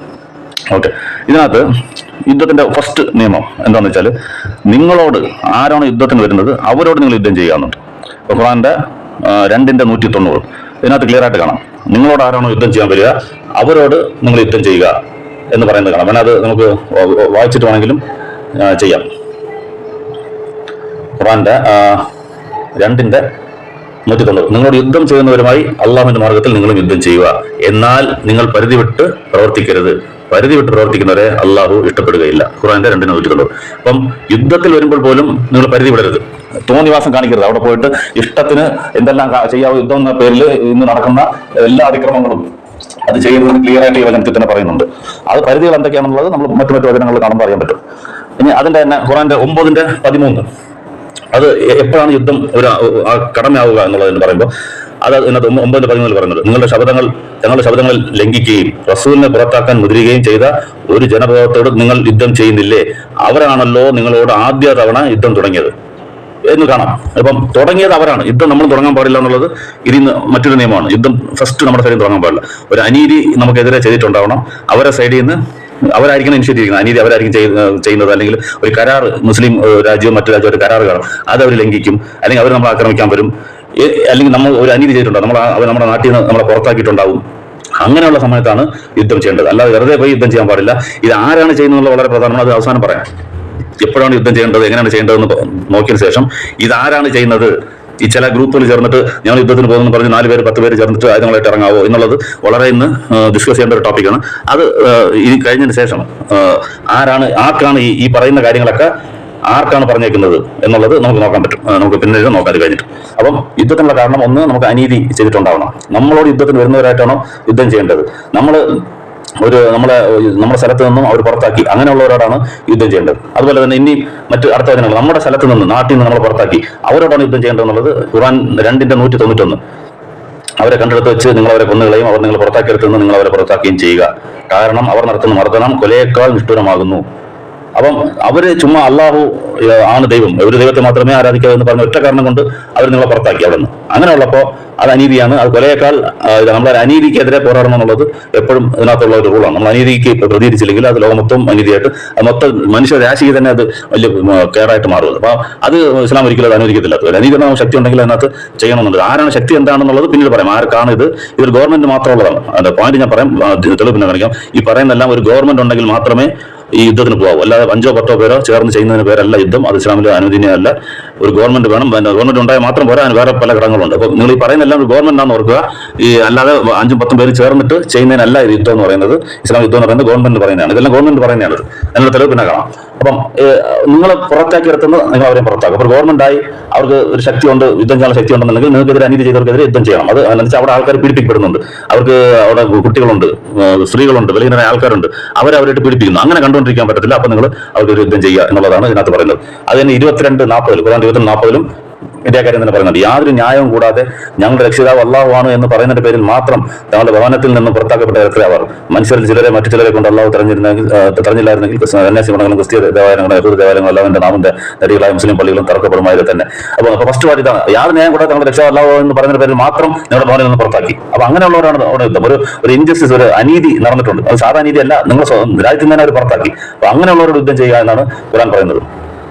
ഓക്കെ, ഇതിനകത്ത് യുദ്ധത്തിന്റെ ഫസ്റ്റ് നിയമം എന്താണെന്ന് വെച്ചാൽ, നിങ്ങളോട് ആരാണ് യുദ്ധത്തിന് വരുന്നത് അവരോട് നിങ്ങൾ യുദ്ധം ചെയ്യാന്നുണ്ട്. ഇപ്പൊ ഖുർആന്റെ 2:190 ഇതിനകത്ത് ക്ലിയർ ആയിട്ട് കാണാം. നിങ്ങളോട് ആരാണോ യുദ്ധം ചെയ്യാൻ വരിക അവരോട് നിങ്ങൾ യുദ്ധം ചെയ്യുക എന്ന് പറയുന്നത് കാണാം. വേണേൽ അത് നമുക്ക് വായിച്ചിട്ട് വേണമെങ്കിലും ചെയ്യാം. ഖുർആന്റെ 2:190 നിങ്ങളോട് യുദ്ധം ചെയ്യുന്നവരുമായി അള്ളാഹുവിന്റെ മാർഗത്തിൽ നിങ്ങളും യുദ്ധം ചെയ്യുക, എന്നാൽ നിങ്ങൾ പരിധി വിട്ട് പ്രവർത്തിക്കരുത്. പരിധി വിട്ട് പ്രവർത്തിക്കുന്നവരെ അള്ളാഹു ഇഷ്ടപ്പെടുകയില്ല. ഖുർആന്റെ 2:190. അപ്പം യുദ്ധത്തിൽ വരുമ്പോൾ പോലും നിങ്ങൾ പരിധി വിടരുത്, തോന്നിവാസം കാണിക്കരുത്. അവിടെ പോയിട്ട് ഇഷ്ടത്തിന് എന്തെല്ലാം ചെയ്യാവോ യുദ്ധം എന്ന പേരിൽ ഇന്ന് നടക്കുന്ന എല്ലാ അതിക്രമങ്ങളും അത് ചെയ്യുന്നത് ക്ലിയർ ആയിട്ട് ഈ വചനത്തിൽ തന്നെ പറയുന്നുണ്ട്. അത് പരിധികൾ എന്തൊക്കെയാണെന്നുള്ളത് നമ്മൾ മറ്റു വചനങ്ങളിൽ കാണുമ്പോൾ അറിയാൻ പറ്റും. ഇനി അതിന്റെ തന്നെ ഖുർആന്റെ 9:13 അത് എപ്പോഴാണ് യുദ്ധം ഒരു കടമയാവുക എന്നുള്ളതെന്ന് പറയുമ്പോൾ അത് ഇതിനകത്ത് 9:13 പറയുന്നത്, ഞങ്ങളുടെ ശബ്ദങ്ങളിൽ ലംഘിക്കുകയും റസൂലിനെ പുറത്താക്കാൻ മുതിരുകയും ചെയ്ത ഒരു ജനപദത്തോട് നിങ്ങൾ യുദ്ധം ചെയ്യുന്നില്ലേ, അവരാണല്ലോ നിങ്ങളോട് ആദ്യ തവണ യുദ്ധം തുടങ്ങിയത് എന്ന് കാണാം. ഇപ്പം തുടങ്ങിയത് അവരാണ്. യുദ്ധം നമ്മൾ തുടങ്ങാൻ പാടില്ല എന്നുള്ളത് ഇതിന് മറ്റൊരു നിയമമാണ്. യുദ്ധം ഫസ്റ്റ് നമ്മുടെ സൈഡിൽ തുടങ്ങാൻ പാടില്ല. ഒരു അനീതി നമുക്കെതിരെ ചെയ്തിട്ടുണ്ടാവണം, അവരെ സൈഡിൽ നിന്ന് അവരായിരിക്കണം ഇനിഷ്യേറ്റ് ചെയ്യുന്നത്, അനീതി അവരായിരിക്കും ചെയ്യുന്നത്. അല്ലെങ്കിൽ ഒരു കരാർ, മുസ്ലിം രാജ്യവും മറ്റു രാജ്യവും ഒരു കരാർ കാണും, അത് അവർ ലംഘിക്കും, അല്ലെങ്കിൽ അവർ നമ്മളെ ആക്രമിക്കാൻ വരും, അല്ലെങ്കിൽ നമ്മൾ ഒരു അനീതി ചെയ്തിട്ടുണ്ടാവും, നമ്മുടെ നാട്ടിൽ നിന്ന് നമ്മളെ പുറത്താക്കിയിട്ടുണ്ടാവും. അങ്ങനെയുള്ള സമയത്താണ് യുദ്ധം ചെയ്യേണ്ടത്, അല്ലാതെ വെറുതെ പോയി യുദ്ധം ചെയ്യാൻ പാടില്ല. ഇത് ആരാണ് ചെയ്യുന്നത് വളരെ പ്രധാനമാണ്. അത് അവസാനം പറയാം. എപ്പോഴാണ് യുദ്ധം ചെയ്യേണ്ടത്, എങ്ങനെയാണ് ചെയ്യേണ്ടതെന്ന് നോക്കിയതിനു ശേഷം ഇതാരാണ് ചെയ്യുന്നത്. ഈ ചില ഗ്രൂപ്പുകൾ ചേർന്നിട്ട് ഞങ്ങൾ യുദ്ധത്തിന് പോകുന്നു പറഞ്ഞ് 4 പേര് 10 പേര് ചേർന്നിട്ട് ആയുധങ്ങളായിട്ട് ഇറങ്ങാവോ എന്നുള്ളത് വളരെ ഇന്ന് ഡിസ്കസ് ചെയ്യേണ്ട ഒരു ടോപ്പിക്കാണ്. അത് ഇത് കഴിഞ്ഞതിന് ശേഷം ആർക്കാണ് ഈ പറയുന്ന കാര്യങ്ങളൊക്കെ ആർക്കാണ് പറഞ്ഞേക്കുന്നത് എന്നുള്ളത് നമുക്ക് നോക്കാൻ പറ്റും. നമുക്ക് പിന്നീട് നോക്കാൻ കഴിഞ്ഞിട്ട്. അപ്പം യുദ്ധത്തിനുള്ള കാരണം ഒന്ന്, നമുക്ക് അനീതി ചെയ്തിട്ടുണ്ടാവണം. നമ്മളോട് യുദ്ധത്തിന് വരുന്നവരായിട്ടാണോ യുദ്ധം ചെയ്യേണ്ടത്. നമ്മുടെ സ്ഥലത്ത് നിന്നും അവർ പുറത്താക്കി, അങ്ങനെയുള്ളവരോടാണ് യുദ്ധം ചെയ്യേണ്ടത്. അതുപോലെ തന്നെ ഇനി മറ്റ് അടുത്ത വചനങ്ങൾ, നമ്മുടെ സ്ഥലത്ത് നിന്ന് നാട്ടിൽ നിന്ന് നമ്മളെ പുറത്താക്കി അവരോടാണ് യുദ്ധം ചെയ്യേണ്ടത് എന്നുള്ളത് ഖുർആൻ 2:191 അവരെ കണ്ടെടുത്ത് വെച്ച് നിങ്ങൾ അവരെ കൊന്നുകളയും, അവർ നിങ്ങൾ പുറത്താക്കിയെടുത്തുനിന്ന് നിങ്ങൾ അവരെ പുറത്താക്കുകയും ചെയ്യുക, കാരണം അവർ നടത്തുന്ന മർദ്ദനം കൊലയേക്കാൾ നിഷ്ഠൂരമാകുന്നു. അപ്പം അവര് ചുമ്മാ അള്ളാഹു ആണ് ദൈവം, ഒരു ദൈവത്തെ മാത്രമേ ആരാധിക്കാവൂ എന്ന് പറഞ്ഞ ഒറ്റ കാരണം കൊണ്ട് അവർ നിങ്ങളെ പുറത്താക്കി അവിടെ നിന്ന്. അങ്ങനെയുള്ളപ്പോൾ അത് അനീതിയാണ്. അത് കൊലയേക്കാൾ നമ്മൾ അനീതിക്കെതിരെ പോരാടണം എന്നുള്ളത് എപ്പോഴും ഇതിനകത്തുള്ള ഒരു റൂളാണ്. നമ്മൾ അനീതിക്ക് പ്രതികരിച്ചില്ലെങ്കിൽ അത് ലോകം മൊത്തം അനീതിയായിട്ട്, അത് മൊത്തം മനുഷ്യരാശിക്ക് തന്നെ അത് വലിയ കേടായിട്ട് മാറുന്നത്. അപ്പൊ അത് ഇസ്ലാം ഒരിക്കലും അത് അനുവദിക്കത്തില്ല. അനീതി ശക്തി ഉണ്ടെങ്കിൽ അതിനകത്ത് ചെയ്യണമെന്നുണ്ട്. ആരാണ് ശക്തി എന്താണെന്നുള്ളത് പിന്നീട് പറയാം. ആർക്കാണ് ഇതൊരു ഗവൺമെന്റ് മാത്രമുള്ളതാണ്. അതിന്റെ പോയിന്റ് ഞാൻ പറയാം, തെളിവ് പിന്നെ കാണിക്കാം. ഈ പറയുന്നതെല്ലാം ഒരു ഗവൺമെന്റ് ഉണ്ടെങ്കിൽ മാത്രമേ ഈ യുദ്ധത്തിന് പോകാവൂ. അല്ലാതെ 5 10 പേരോ ചേർന്ന് ചെയ്യുന്നതിന് പേരല്ല യുദ്ധം. അത് ഇസ്ലാമിൽ അനുവദനീയമല്ല. ഒരു ഗവൺമെന്റ് വേണം. ഗവൺമെന്റ് ഉണ്ടായാൽ മാത്രം പോരാ, വേറെ പല ഘടകങ്ങളുണ്ട്. അപ്പൊ നിങ്ങൾ ഈ പറയുന്നതെല്ലാം ഒരു ഗവൺമെന്റ് ആണെന്ന് ഓർക്കുക. ഈ അല്ലാതെ 5 10 പേര് ചേർന്നിട്ട് ചെയ്യുന്നതിനല്ല ഇത് യുദ്ധം എന്ന് പറയുന്നത്. ഇസ്ലാം യുദ്ധം എന്ന് പറയുന്നത് ഗവൺമെന്റ് പറയുന്നതാണ്. ഇതെല്ലാം ഗവൺമെന്റ് പറയുന്നതാണ്. അതിനുള്ള തെളിവ് പിന്നെ കാണാം. അപ്പം നിങ്ങൾ പുറത്താക്കി എടുത്തുന്നത് നിങ്ങൾ അവരെയും പുറത്താക്കും. അപ്പോൾ ഗവൺമെന്റ് ആയി അവർക്ക് ഒരു ശക്തി ഉണ്ട്, യുദ്ധം ചെയ്യാൻ ശക്തി ഉണ്ടെന്നുണ്ടെങ്കിൽ നിങ്ങൾക്കെതിരെ അനീതി ചെയ്തവർക്കെതിരെ യുദ്ധം ചെയ്യണം. അത് അനുസരിച്ച് അവിടെ ആൾക്കാർ പീഡിപ്പിക്കപ്പെടുന്നുണ്ട്. അവർക്ക് അവിടെ കുട്ടികളുണ്ട്, സ്ത്രീകളുണ്ട്, വലിയ ആൾക്കാരുണ്ട്, അവരായിട്ട് പീഡിപ്പിക്കുന്നു. അങ്ങനെ കണ്ടുകൊണ്ടിരിക്കാൻ പറ്റത്തില്ല. അപ്പൊ നിങ്ങൾ അവർക്ക് ഒരു യുദ്ധം ചെയ്യുക എന്നുള്ളതാണ് ഇതിനകത്ത് പറയുന്നത്. അത് തന്നെ 22:40 ഖുർആൻ 22:40 ഇതേ കാര്യം തന്നെ പറയുന്നുണ്ട്. യാതൊരു ന്യായവും കൂടാതെ ഞങ്ങളുടെ രക്ഷിതാവ് അള്ളാഹു ആണ് എന്ന് പറയുന്നതിന്റെ പേരിൽ മാത്രം തങ്ങളുടെ ഭവനത്തിൽ നിന്നും പുറത്താക്കപ്പെട്ട തരത്തിലാവാർ. മനുഷ്യരിൽ ചിലരെ മറ്റു ചിലരെ കൊണ്ട് അള്ളാഹു തെരഞ്ഞില്ലായിരുന്നെങ്കിൽ സന്യാസിമണങ്ങളും ക്രിസ്ത്യ ദേവാലയങ്ങളും യഹൂദ ദേവാലയങ്ങളും അല്ലാവിന്റെ നാമന്റെ നടികളായ മുസ്ലിം പള്ളികളും തറക്കപ്പെടുമായത് തന്നെ. അപ്പോൾ ഫസ്റ്റ് പാർട്ടി ഇതാണ്, യാതൊരു ന്യായം കൂടാതെ തങ്ങളുടെ രക്ഷിതാവ് അള്ളാഹു എന്ന് പറയുന്നതിന്റെ പേരിൽ മാത്രം ഞങ്ങളുടെ ഭവനിൽ നിന്ന് പുറത്താക്കി. അപ്പൊ അങ്ങനെയുള്ളവരാണ് അവിടെ യുദ്ധം. ഒരു ഇൻജസ്റ്റിസ്, ഒരു അനീതി നടന്നിട്ടുണ്ട്. അത് സാധാ നീതി അല്ല, നിങ്ങൾ രാജ്യത്തിൽ നിന്ന് തന്നെ അവർ പുറത്താക്കി. അപ്പൊ അങ്ങനെയുള്ളവരോട് യുദ്ധം ചെയ്യുക എന്നാണ് ഖുർആൻ പറയുന്നത്.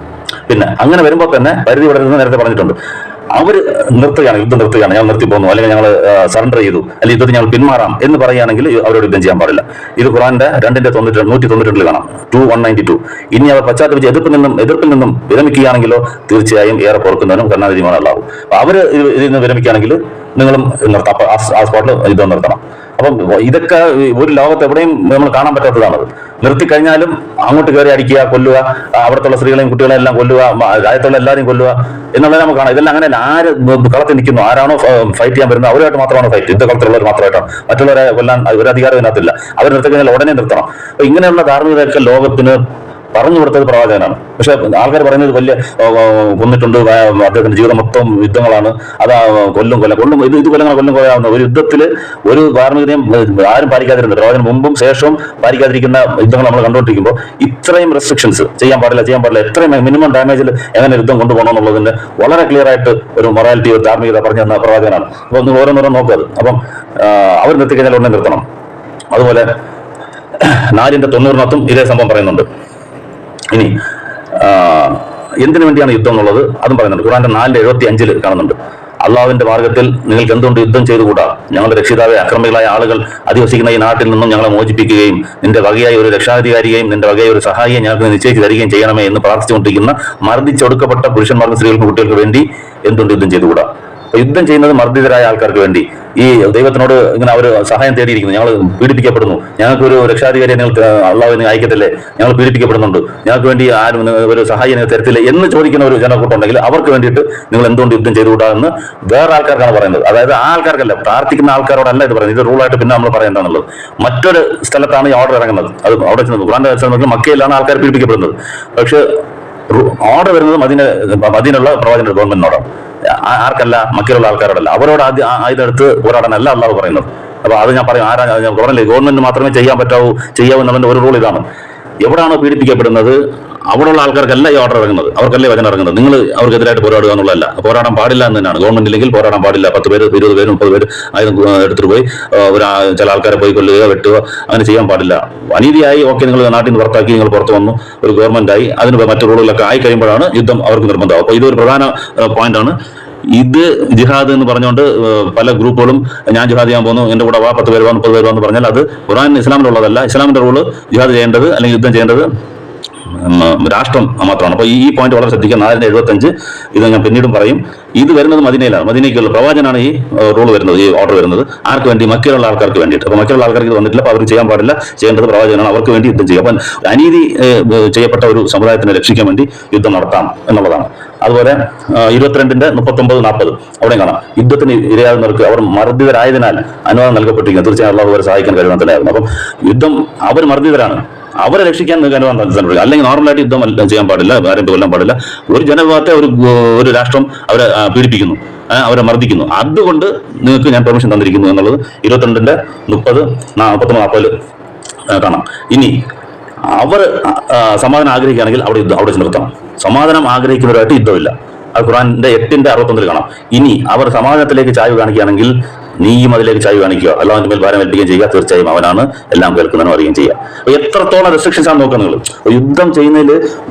പിന്നെ അങ്ങനെ വരുമ്പോൾ തന്നെ പരിധി വിടരുതെന്ന് നേരത്തെ പറഞ്ഞിട്ടുണ്ട്. അവർ യുദ്ധം നിർത്തുകയാണ്, ഞങ്ങൾ നിർത്തി പോകുന്നു, അല്ലെങ്കിൽ ഞങ്ങൾ സറണ്ടർ ചെയ്തു, അല്ലെങ്കിൽ യുദ്ധത്തിൽ ഞങ്ങൾ പിന്മാറാം എന്ന് പറയുകയാണെങ്കിൽ അവരോട് യുദ്ധം ചെയ്യാൻ പാടില്ല. ഇത് ഖുർആന്റെ 2:192 കാണാം, 2:192. ഇനി അവർ പശ്ചാത്തപിച്ച് എതിർപ്പിൽ നിന്നും വിരമിക്കുകയാണെങ്കിലോ തീർച്ചയായും ഏറെ പൊറുക്കുന്നവനും കരുണാനിധിയുമാണ് അല്ലാഹു. അപ്പൊ അവര് ഇതിൽ നിന്ന് വിരമിക്കുകയാണെങ്കിൽ നിങ്ങളും നിർത്താം, ആ സ്പോട്ടിൽ യുദ്ധം നിർത്തണം. അപ്പം ഇതൊക്കെ ഒരു ലോകത്ത് എവിടെയും നമ്മൾ കാണാൻ പറ്റാത്തതാണത്. നിർത്തിക്കഴിഞ്ഞാലും അങ്ങോട്ട് കയറി അടിക്കുക, കൊല്ലുക, അവിടുത്തെ സ്ത്രീകളെയും കുട്ടികളെയും എല്ലാം കൊല്ലുക, രാജ്യത്തുള്ള എല്ലാവരെയും കൊല്ലുക എന്നുള്ളത് നമുക്ക് കാണാം. ഇതെല്ലാം അങ്ങനെയല്ല. ആര് കളത്തിൽ നിൽക്കുന്നു, ആരാണോ ഫൈറ്റ് ചെയ്യാൻ വരുന്നത് അവരുമായിട്ട് മാത്രമാണ് ഫൈറ്റ്. യുദ്ധകളത്തിലുള്ളവർ മാത്രമായിട്ടാണ്. മറ്റുള്ളവരെ കൊല്ലാൻ ഒരു അധികാരം ഇതിനകത്തില്ല. അവർ നിർത്തിക്കഴിഞ്ഞാൽ ഉടനെ നിർത്തണം. അപ്പൊ ഇങ്ങനെയുള്ള ധാർമ്മികതയൊക്കെ ലോകത്തിന് പറഞ്ഞു കൊടുത്തത് പ്രവാചകനാണ്. പക്ഷെ ആൾക്കാർ പറയുന്നത് വലിയ കൊന്നിട്ടുണ്ട്, അദ്ദേഹത്തിന്റെ ജീവിതം മൊത്തം യുദ്ധങ്ങളാണ്, അതാ കൊല്ലും ഇത് കൊല്ലാവുന്ന ഒരു യുദ്ധത്തിൽ ഒരു ധാർമ്മികതയും ആരും പാലിക്കാതിരുന്നത്. പ്രവാചകൻ മുമ്പും ശേഷവും പാലിക്കാതിരിക്കുന്ന യുദ്ധങ്ങൾ നമ്മൾ കണ്ടുകൊണ്ടിരിക്കുമ്പോൾ ഇത്രയും റെസ്ട്രിക്ഷൻസ് ചെയ്യാൻ പാടില്ല, എത്രയും മിനിമം ഡാമേജിൽ എങ്ങനെ യുദ്ധം കൊണ്ടുപോകണം എന്നുള്ളതിന്റെ വളരെ ക്ലിയർ ആയിട്ട് ഒരു മൊറാലിറ്റി, ഒരു ധാർമ്മികത പറഞ്ഞു തന്ന പ്രവാചകനാണ്. അപ്പൊ ഒന്ന് ഓരോന്നോരോ നോക്കുക. അപ്പം അവർ നിർത്തിക്കഴിഞ്ഞാൽ ഉടനെ നിർത്തണം. അതുപോലെ 4:90 ഇതേ സംഭവം പറയുന്നുണ്ട്. ഇനി എന്തിനു വേണ്ടിയാണ് യുദ്ധം എന്നുള്ളത് അതും പറയുന്നുണ്ട്. ഖുർആന്റെ 4:75 കാണുന്നുണ്ട്. അള്ളാഹുവിന്റെ മാർഗത്തിൽ നിങ്ങൾക്ക് എന്തുകൊണ്ട് യുദ്ധം ചെയ്തുകൂടാ? ഞങ്ങളുടെ രക്ഷിതാവെ, അക്രമികളായ ആളുകൾ അധിവസിക്കുന്ന ഈ നാട്ടിൽ നിന്നും ഞങ്ങളെ മോചിപ്പിക്കുകയും നിന്റെ വകയായി ഒരു രക്ഷാധികാരിയെയും നിന്റെ വകയായി ഒരു സഹായിയെ ഞങ്ങൾക്ക് നിശ്ചയിച്ച് തരികയും ചെയ്യണമേ എന്ന് പ്രാർത്ഥിച്ചുകൊണ്ടിരിക്കുന്ന മർദ്ദിച്ചൊടുക്കപ്പെട്ട പുരുഷന്മാർക്കും സ്ത്രീകൾക്കും കുട്ടികൾക്ക് വേണ്ടി എന്തുകൊണ്ട് യുദ്ധം ചെയ്തുകൂടാ? യുദ്ധം ചെയ്യുന്നത് മർദ്ദിതരായ ആൾക്കാർക്ക് വേണ്ടി. ഈ ദൈവത്തിനോട് ഇങ്ങനെ അവർ സഹായം തേടിയിരിക്കുന്നു. ഞങ്ങൾ പീഡിപ്പിക്കപ്പെടുന്നു, ഞങ്ങൾക്ക് ഒരു രക്ഷാധികാരിയെ നിങ്ങൾ അള്ളാഹു നിങ്ങൾ അയക്കത്തില്ലേ, ഞങ്ങൾ പീഡിപ്പിക്കപ്പെടുന്നുണ്ട്, ഞങ്ങൾക്ക് വേണ്ടി ആരും ഒരു സഹായം നിങ്ങൾ തരത്തില്ലേ എന്ന് ചോദിക്കുന്ന ഒരു ജനക്കൂട്ടുണ്ടെങ്കിൽ അവർക്ക് വേണ്ടിയിട്ട് നിങ്ങൾ എന്തുകൊണ്ട് യുദ്ധം ചെയ്തുകൂടാ എന്ന് വേറെ ആൾക്കാർക്കാണ് പറയുന്നത്. അതായത് ആ ആൾക്കാർക്കല്ല, പ്രാർത്ഥിക്കുന്ന ആൾക്കാരോടല്ല ഇത് പറയുന്നത്. ഇത് റൂളായിട്ട് പിന്നെ നമ്മൾ പറയേണ്ടതാണുള്ളത്. മറ്റൊരു സ്ഥലത്താണ് ഈ ഓർഡർ ഇറങ്ങുന്നത്. അത് അവിടെ ചെന്നത് ഖുർആന്റെ സ്ഥലത്ത് മക്കയിലാണ് ആൾക്കാർ പീഡിപ്പിക്കപ്പെടുന്നത്. പക്ഷെ ഓർഡർ വരുന്നത് മദീനുള്ള പ്രവാചകന്റെ ഗവൺമെന്റിനോടാണ്. ആർക്കല്ല? മക്കയിലുള്ള ആൾക്കാരോടല്ല. അവരോട് ഇതെടുത്ത് പോരാടാനല്ല അള്ളാഹു പറയുന്നത്. അപ്പൊ അത് ഞാൻ പറയും, ഞാൻ പറഞ്ഞില്ലേ, ഗവൺമെന്റ് മാത്രമേ ചെയ്യാവൂ എന്നുള്ളതിന്റെ ഒരു റൂൾ ഇതാണ്. എവിടാണോ പീഡിപ്പിക്കപ്പെടുന്നത് അവിടെയുള്ള ആൾക്കാർക്കല്ല ഈ ഓർഡർ ഇറങ്ങുന്നത്, അവർക്കല്ലേ വചനം ഇറങ്ങുന്നത്. നിങ്ങൾ അവർക്കെതിരായിട്ട് പോരാടുക എന്നുള്ളതല്ല. പോരാടാൻ പാടില്ല എന്ന് തന്നെയാണ്. ഗവൺമെന്റ് ഇല്ലെങ്കിൽ പോരാടാൻ പാടില്ല. 10 പേര് 20 പേര് 30 പേര് ആയുധം എടുത്തിട്ട് പോയി ചില ആൾക്കാരെ പോയി കൊല്ലുക, വെട്ടുക, അങ്ങനെ ചെയ്യാൻ പാടില്ല. അനീതിയായി ഓക്കെ, നിങ്ങൾ നാട്ടിൽ നിന്ന് പുറത്താക്കി, നിങ്ങൾ പുറത്ത് വന്നു, ഒരു ഗവൺമെന്റ് ആയി, അതിന് മറ്റു റൂളുകളൊക്കെ ആയി കഴിയുമ്പോഴാണ് യുദ്ധം അവർക്ക് നിർബന്ധമാവും. അപ്പൊ ഇതൊരു പ്രധാന പോയിന്റാണ്. ഇത് ജിഹാദ് എന്ന് പറഞ്ഞുകൊണ്ട് പല ഗ്രൂപ്പുകളും ഞാൻ ജിഹാദ് ചെയ്യാൻ പോകുന്നു, എന്റെ കൂടെ 10 പേര് 30 പേര് എന്ന് പറഞ്ഞാൽ അത് ഖുർആൻ ഇസ്ലാമിലുള്ളതല്ല. ഇസ്ലാമിന്റെ റൂള് ജിഹാദ് ചെയ്യേണ്ടത് അല്ലെങ്കിൽ യുദ്ധം ചെയ്യേണ്ടത് രാഷ്ട്രം മാത്രമാണ്. അപ്പൊ ഈ പോയിന്റ് വളരെ ശ്രദ്ധിക്കുക. 4:75 ഇത് ഞാൻ പിന്നീടും പറയും. ഇത് വരുന്നത് മദീനയിലാണ്. മദീനയ്ക്കുള്ള പ്രവാചനാണ് ഈ റൂൾ വരുന്നത്, ഈ ഓർഡർ വരുന്നത്. ആർക്ക് വേണ്ടി? മക്കയിലുള്ള ആൾക്കാർക്ക് വേണ്ടിയിട്ട്. അപ്പൊ മക്കയിലുള്ള ആൾക്കാർക്ക് ഇത് വന്നിട്ടില്ല. അപ്പൊ അവർ ചെയ്യാൻ പാടില്ല. ചെയ്യേണ്ടത് പ്രവാചകനാണ്. അവർക്ക് വേണ്ടി യുദ്ധം ചെയ്യുക. അപ്പൊ അനീതി ചെയ്യപ്പെട്ട ഒരു സമുദായത്തിനെ രക്ഷിക്കാൻ വേണ്ടി യുദ്ധം നടത്താം എന്നുള്ളതാണ്. അതുപോലെ 22:39-40 അവിടെ കാണാം. യുദ്ധത്തിന് ഇരയാകുന്നവർക്ക് അവർ മർദ്ദിതരായതിനാൽ അനുവാദം നൽകപ്പെട്ടിരിക്കുന്നു. തീർച്ചയായും അള്ളാഹു അവരെ സഹായിക്കാൻ കഴിയുന്നതല്ലായിരുന്നു. അപ്പം യുദ്ധം അവർ മർദ്ദിതരാണ്, അവരെ രക്ഷിക്കാൻ അനുവാദം നൽകപ്പെടുക. അല്ലെങ്കിൽ നോർമലായിട്ട് യുദ്ധം ചെയ്യാൻ പാടില്ല, ആരും കൊല്ലാൻ പാടില്ല. ഒരു ജനവിഭാഗത്തെ ഒരു രാഷ്ട്രം അവരെ പീഡിപ്പിക്കുന്നു, അവരെ മർദ്ദിക്കുന്നു. അതുകൊണ്ട് നിങ്ങൾക്ക് ഞാൻ പെർമിഷൻ തന്നിരിക്കുന്നു എന്നുള്ളത് 22:30-39-40 കാണാം. ഇനി അവർ സമാധാനം ആഗ്രഹിക്കുകയാണെങ്കിൽ അവിടെ നിർത്തണം. സമാധാനം ആഗ്രഹിക്കുന്നവരായിട്ട് യുദ്ധമില്ല. അത് ഖുർആന്റെ 8:61 കാണാം. ഇനി അവർ സമാധാനത്തിലേക്ക് ചായ്വ് കാണിക്കുകയാണെങ്കിൽ നീയും അതിലേക്ക് ചായ്വ് കാണിക്കുക, അല്ലാഹുവിന്റെ മേൽ ഭാരം ഏൽപ്പിക്കുകയും ചെയ്യുക. തീർച്ചയായും അവനാണ് എല്ലാം കേൾക്കുന്നവനും അറിയുകയും ചെയ്യുക. എത്രത്തോളം റെസ്ട്രിക്ഷൻസ് ആണ് നോക്കുക നിങ്ങൾ. യുദ്ധം ചെയ്യുന്നതിൽ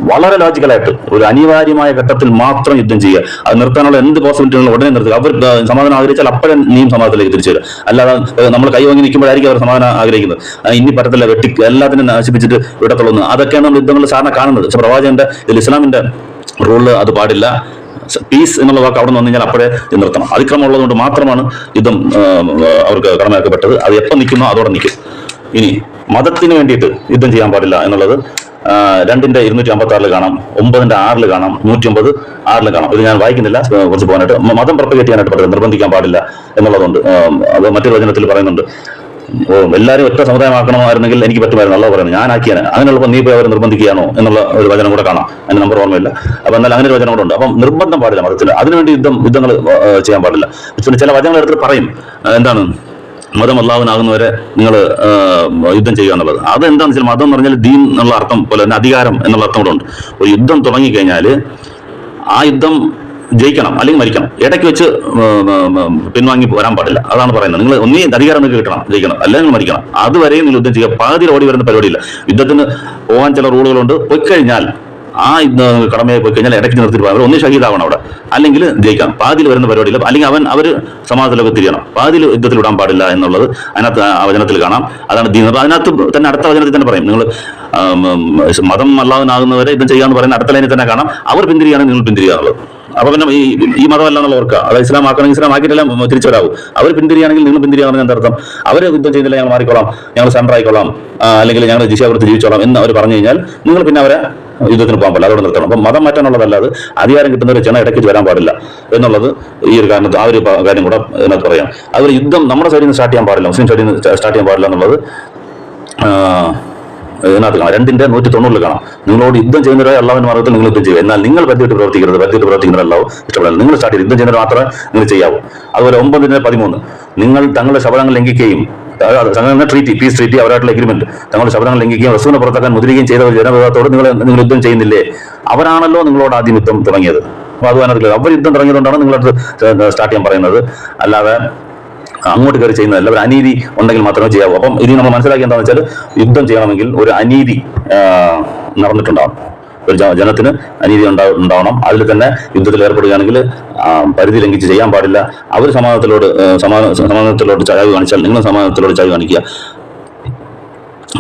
വളരെ ലോജിക്കലായിട്ട് ഒരു അനിവാര്യമായ ഘട്ടത്തിൽ മാത്രം യുദ്ധം ചെയ്യുക. അത് നിർത്താനുള്ള എന്ത് പോസിബിലിറ്റികളും ഉടനെ നിർത്തുക. അവർ സമാധാനം ആഗ്രഹിച്ചാൽ അപ്പോഴേ നീയും സമാധാനത്തിലേക്ക് തിരിച്ചു വരിക. അല്ലാതെ നമ്മൾ കൈ വാങ്ങി നിൽക്കുമ്പോഴായിരിക്കും അവർ സമാധാനം ആഗ്രഹിക്കുന്നത്. ഇനി പറ്റത്തില്ല, എല്ലാത്തിനും നശിപ്പിച്ചിട്ട് വിടത്തുള്ളൂ. അതൊക്കെയാണ് നമ്മൾ യുദ്ധങ്ങളിൽ സാധാരണ കാണുന്നത്. പക്ഷെ പ്രവാചകന്റെ ഇസ്ലാമിന്റെ റൂളിൽ അത് പാടില്ല. പീസ് എന്നുള്ള വാക്ക് അവിടെ നിന്ന് വന്നു കഴിഞ്ഞാൽ അപ്പോഴേ നിർത്തണം. അതിക്രമം ഉള്ളതുകൊണ്ട് മാത്രമാണ് യുദ്ധം അവർക്ക് കടമയാക്കപ്പെട്ടത്. അത് എപ്പോൾ നിൽക്കുന്നോ അതോടെ നിൽക്കും. ഇനി മതത്തിന് വേണ്ടിയിട്ട് യുദ്ധം ചെയ്യാൻ പാടില്ല എന്നുള്ളത് 2:256 കാണാം, 9:6 കാണാം, 109:6 കാണാം. ഇത് ഞാൻ വായിക്കുന്നില്ല, കുറച്ച് പോകാനായിട്ട്. മതം പ്രൊപ്പഗേറ്റ് ചെയ്യാനായിട്ട് പറയുന്നത് നിർബന്ധിക്കാൻ പാടില്ല എന്നുള്ളതുകൊണ്ട് അത് മറ്റൊരു വചനത്തിൽ പറയുന്നുണ്ട്. എല്ലാവരും ഒറ്റ സമുദായമാക്കണമായിരുന്നെങ്കിൽ എനിക്ക് പറ്റുമായിരുന്നു, അള്ളാഹു പറയുന്നത്. ഞാൻ ആക്കിയാണ്. അങ്ങനെയുള്ളപ്പോൾ നീ പോയി അവർ നിർബന്ധിക്കുകയാണോ എന്നുള്ള ഒരു വചനം കൂടെ കാണാം. അതിന് നമ്പർ ഓർമ്മയില്ല. അപ്പൊ എന്നാൽ അങ്ങനെ ഒരു വചനം കൂടെ ഉണ്ട്. അപ്പം നിർബന്ധം പാടില്ല മതത്തിന്. അതിനുവേണ്ടി യുദ്ധങ്ങൾ ചെയ്യാൻ പാടില്ല. പിന്നെ ചില വചനങ്ങൾ എടുത്തിട്ട് പറയും, എന്താണ് മതം അള്ളാഹുവിനാകുന്നവരെ നിങ്ങൾ യുദ്ധം ചെയ്യുക എന്നുള്ളത്. അതെന്താണെന്ന് വെച്ചാൽ മതം എന്ന് പറഞ്ഞാൽ ദീൻ എന്നുള്ള അർത്ഥം പോലെ തന്നെ അധികാരം എന്നുള്ള അർത്ഥം കൂടെ ഉണ്ട്. ഒരു യുദ്ധം തുടങ്ങിക്കഴിഞ്ഞാൽ ആ യുദ്ധം ജയിക്കണം അല്ലെങ്കിൽ മരിക്കണം. ഇടയ്ക്ക് വെച്ച് പിൻവാങ്ങി വരാൻ പാടില്ല. അതാണ് പറയുന്നത്. നിങ്ങൾ ഒന്നീ അധികാരം നിങ്ങൾക്ക് കിട്ടണം, ജയിക്കണം, അല്ലെങ്കിൽ മരിക്കണം. അതുവരെയും നിങ്ങൾ യുദ്ധം ചെയ്യുക. പാതിയിൽ ഓടി വരുന്ന പരിപാടിയില്ല. യുദ്ധത്തിന് പോകാൻ ചില റൂളുകളുണ്ട്. പോയിക്കഴിഞ്ഞാൽ ആ കടമയെ പോയി കഴിഞ്ഞാൽ ഇടയ്ക്ക് നിർത്തിയിട്ട് പോകാം. ഒന്നീ ഷഹീദാവണം അവിടെ, അല്ലെങ്കിൽ ജയിക്കാം. പാതിയിൽ വരുന്ന പരിപാടിയില്ല. അല്ലെങ്കിൽ അവർ സമാജത്തിലൊക്കെ തിരിയണം. പാതിയിൽ യുദ്ധത്തിൽ വിടാൻ പാടില്ല എന്നുള്ളത് അതിനകത്ത് ആ വചനത്തിൽ കാണാം. അതാണ് ദീൻ. അതിനകത്ത് തന്നെ അടുത്ത വചനത്തിൽ തന്നെ പറയും, നിങ്ങൾ മതം അല്ലാഹുവിനാകുന്നവരെ യുദ്ധം ചെയ്യാന്ന് പറയുന്ന അടുത്ത ലൈനിൽ തന്നെ കാണാം. അവർ പിന്തിരിയാണെങ്കിൽ നിങ്ങൾ പിന്തിരിയാന്നുള്ളത്. അപ്പൊ പിന്നെ ഈ മതമല്ല എന്നുള്ള ഓർക്കുക. അതായത് ഇസ്ലാം ആക്കണമെങ്കിൽ ഇസ്ലാം ആക്കിയിട്ടെല്ലാം തിരിച്ചു വരാവും. അവർ പിന്തിരിയാണെങ്കിൽ നിങ്ങൾ പിന്തിരിയാണെന്ന് എന്താ അർത്ഥം? അവർ യുദ്ധം ചെയ്യുന്നില്ല, ഞങ്ങൾ മാറിക്കോളാം, ഞങ്ങൾ സറണ്ടർ ആയിക്കോളാം, അല്ലെങ്കിൽ ഞങ്ങൾ ജിസിയ കൊടുത്ത് ജീവിച്ചോളാം എന്ന് അവർ പറഞ്ഞു കഴിഞ്ഞാൽ നിങ്ങൾ പിന്നെ അവരെ യുദ്ധത്തിന് പോകാൻ പാടില്ല, അതോടെ നിർത്തണം. അപ്പം മതം മാറ്റാനുള്ളതല്ലാതെ അധികാരം കിട്ടുന്നവരെ ചെന്ന ഇടയ്ക്ക് വരാൻ പാടില്ല എന്നുള്ളത് ഈ ഒരു കാരണത്ത് ആ ഒരു കാര്യം കൂടെ ഇതിനകത്ത് പറയാം. അതുപോലെ യുദ്ധം നമ്മുടെ സൈഡിൽ നിന്ന് സ്റ്റാർട്ട് ചെയ്യാൻ പാടില്ല, മുസ്ലിം സൈഡിൽ നിന്ന് സ്റ്റാർട്ട് ചെയ്യാൻ പാടില്ല എന്നുള്ളത് ഇതിനകത്ത് കാണാം. 2:190 കാണാം. നിങ്ങളോട് യുദ്ധം ചെയ്യുന്നവരെ അള്ളാഹുവിന്റെ മാർഗ്ഗത്തിൽ നിങ്ങൾ യുദ്ധം ചെയ്യുക. എന്നാൽ നിങ്ങൾ പറ്റിയിട്ട് പ്രവർത്തിക്കുന്നവർ അല്ലാവും ഇഷ്ടപ്പെടില്ല. നിങ്ങൾ സ്റ്റാർട്ട് ചെയ്ത് യുദ്ധം ചെയ്യുന്നവർ മാത്രമേ നിങ്ങൾ ചെയ്യാവൂ. അതുപോലെ 9:13 നിങ്ങൾ തങ്ങളുടെ ശബദങ്ങൾ ലംഘിക്കുകയും ട്രീറ്റി, പീസ് ട്രീറ്റി, അവരായിട്ടുള്ള എഗ്രിമെന്റ്, തങ്ങളുടെ ശബദങ്ങൾ ലംഘിക്കുകയും റസൂലിനെ പുറത്താക്കാൻ മുദ്രിക്കുകയും ചെയ്ത ജനവിഭാഗത്തോട് നിങ്ങൾ യുദ്ധം ചെയ്യുന്നില്ലേ? അവരാണല്ലോ നിങ്ങളോട് ആദ്യം യുദ്ധം തുടങ്ങിയത്. അപ്പൊ അത് അതിനകത്ത് അവർ യുദ്ധം തുടങ്ങിയതുകൊണ്ടാണ് നിങ്ങളടുത്ത് സ്റ്റാർട്ട് ചെയ്യാൻ പറയുന്നത്. അല്ലാതെ അങ്ങോട്ട് കയറി ചെയ്യുന്നതല്ല, ഒരു അനീതി ഉണ്ടെങ്കിൽ മാത്രമേ ചെയ്യാവൂ. അപ്പം ഇനി നമ്മൾ മനസ്സിലാക്കി എന്താണെന്ന് വെച്ചാൽ, യുദ്ധം ചെയ്യണമെങ്കിൽ ഒരു അനീതി നടന്നിട്ടുണ്ടാവും, ഒരു ജനത്തിന് അനീതി ഉണ്ടാവണം. അതിൽ തന്നെ യുദ്ധത്തിൽ ഏർപ്പെടുകയാണെങ്കിൽ പരിധി ലംഘിച്ച് ചെയ്യാൻ പാടില്ല. അവർ സമാധാനത്തിലോട് ചായ്വ് കാണിച്ചാൽ നിങ്ങൾ സമാധാനത്തിലോട് ചായ്വ് കാണിക്കുക.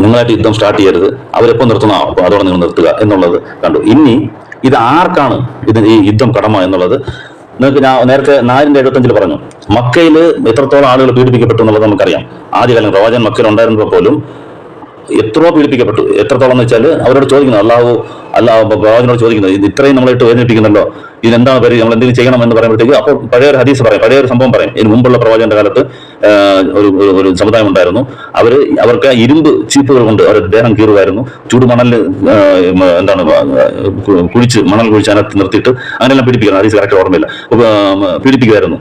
നിങ്ങളായിട്ട് യുദ്ധം സ്റ്റാർട്ട് ചെയ്യരുത്, അവരെപ്പോൾ നിർത്തുന്ന അതോടെ നിങ്ങൾ നിർത്തുക എന്നുള്ളത് കണ്ടു. ഇനി ഇത് ആർക്കാണ് ഈ യുദ്ധം കടമ എന്നുള്ളത് നിങ്ങൾക്ക് ഞാൻ നേരത്തെ 4:75 പറഞ്ഞു. മക്കയിൽ എത്രത്തോളം ആളുകൾ പീഡിപ്പിക്കപ്പെട്ടു എന്നുള്ളത് നമുക്കറിയാം. ആദ്യകാലം പ്രവാചകൻ മക്കയിൽ ഉണ്ടായിരുന്നപ്പോൾ പോലും എത്രയോ പീഡിപ്പിക്കപ്പെട്ടു. എത്രത്തോളം എന്ന് വെച്ചാൽ അവരോട് ചോദിക്കുന്നത്, അല്ലാഹു പ്രവാചകനോട് ചോദിക്കുന്നത്, ഇത് ഇത്രയും നമ്മളായിട്ട് വേദനിപ്പിക്കുന്നല്ലോ, ഇതിനെന്താണ് പേര്, നമ്മൾ എന്തെങ്കിലും ചെയ്യണം എന്ന് പറയുമ്പോഴത്തേക്ക് അപ്പോൾ പഴയൊരു ഹദീസ് പറയും, പഴയൊരു സംഭവം പറയും. ഇതിന് മുമ്പുള്ള പ്രവാചകന്റെ കാലത്ത് ഒരു സമുദായം ഉണ്ടായിരുന്നു. അവർക്ക് ഇരുമ്പ് ചീപ്പുകൾ കൊണ്ട് അവർ ദേഹം കീറുമായിരുന്നു. ചൂടുമണൽ മണൽ കുഴിച്ച് അതിനകത്ത് നിർത്തിയിട്ട് അങ്ങനെയെല്ലാം പീഡിപ്പിക്കുന്നു. ഹദീസ് കറക്റ്റ് ഓർമ്മയില്ല, പീഡിപ്പിക്കുമായിരുന്നു.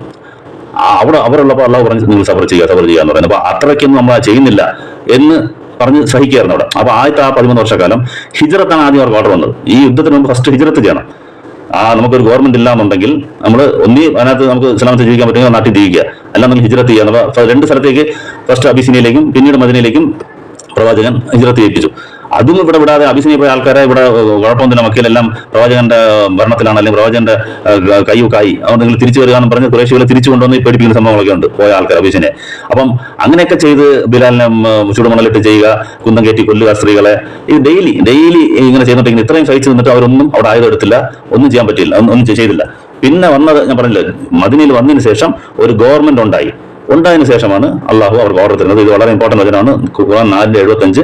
അവരുള്ളപ്പോൾ അള്ളാഹു പറഞ്ഞ് നിങ്ങൾ സബർ ചെയ്യുക എന്ന് പറയുന്നത്. അപ്പൊ അത്രയ്ക്കൊന്നും നമ്മൾ ചെയ്യുന്നില്ല എന്ന് പറഞ്ഞ് സഹിക്കുകയായിരുന്നു അവിടെ. അപ്പൊ ആദ്യത്തെ 13 വർഷക്കാലം ഹിജ്റത്താണ് ആദ്യം അവർക്ക് ഓർഡർ വന്നത്. ഈ യുദ്ധത്തിന് മുമ്പ് ഫസ്റ്റ് ഹിജ്റത്ത് ചെയ്യണം. നമുക്കൊരു ഗവൺമെന്റ് ഇല്ല എന്നുണ്ടെങ്കിൽ നമ്മൾ അതിനകത്ത് നമുക്ക് ഇസ്ലാമത്തിൽ ജീവിക്കാൻ പറ്റുമെങ്കിൽ നാട്ടിൽ ജീവിക്കുക, അല്ലാന്നുണ്ടെങ്കിൽ ഹിജ്റത്ത് ചെയ്യുക. അപ്പൊ 2 സ്ഥലത്തേക്ക്, ഫസ്റ്റ് അബിസിനിയയിലേക്കും പിന്നീട് മദീനയിലേക്കും പ്രവാചകൻ ഹിജ്റത്ത് ചെയ്യിപ്പിച്ചു. അതും ഇവിടെ വിടാതെ അബിസിനിയ പോയ ആൾക്കാരെ ഇവിടെ കുഴപ്പമൊന്നുമില്ല, മക്കയിലെല്ലാം പ്രവാചകന്റെ ഭരണത്തിലാണ്, അല്ലെങ്കിൽ പ്രവാചകന്റെ കയ്യുക്കായി, അതുകൊണ്ട് നിങ്ങൾ തിരിച്ചു വരിക എന്ന് പറഞ്ഞ് കുറേശ്ശികളെ തിരിച്ചു കൊണ്ടുവന്ന് പേടിപ്പിക്കുന്ന സംഭവങ്ങളൊക്കെ ഉണ്ട് പോയ ആൾക്കാർ അബിസിനെ. അപ്പം അങ്ങനെയൊക്കെ ചെയ്ത് ബിലാലിനെ ചുടുമണലിട്ട് ചെയ്യുക, കുന്തം കയറ്റി കൊല്ലുക സ്ത്രീകളെ, ഇത് ഡെയിലി ഇങ്ങനെ ചെയ്യുന്നുണ്ടെങ്കിൽ ഇത്രയും സഹിച്ചു നിന്നിട്ട് അവരൊന്നും അവിടെ ആയുധം എടുത്തില്ല, ഒന്നും ചെയ്യാൻ പറ്റില്ല, ഒന്നും ചെയ്തില്ല. പിന്നെ വന്നത് ഞാൻ പറഞ്ഞില്ല, മദീനയിൽ വന്നതിന് ശേഷം ഒരു ഗവൺമെന്റ് ഉണ്ടായതിനു ശേഷമാണ് അള്ളാഹു അവർക്ക് ഓർഡർ തരുന്നത്. ഇത് വളരെ ഇമ്പോർട്ടന്റ് വചനമാണ്. ഖുർആൻ 4:75.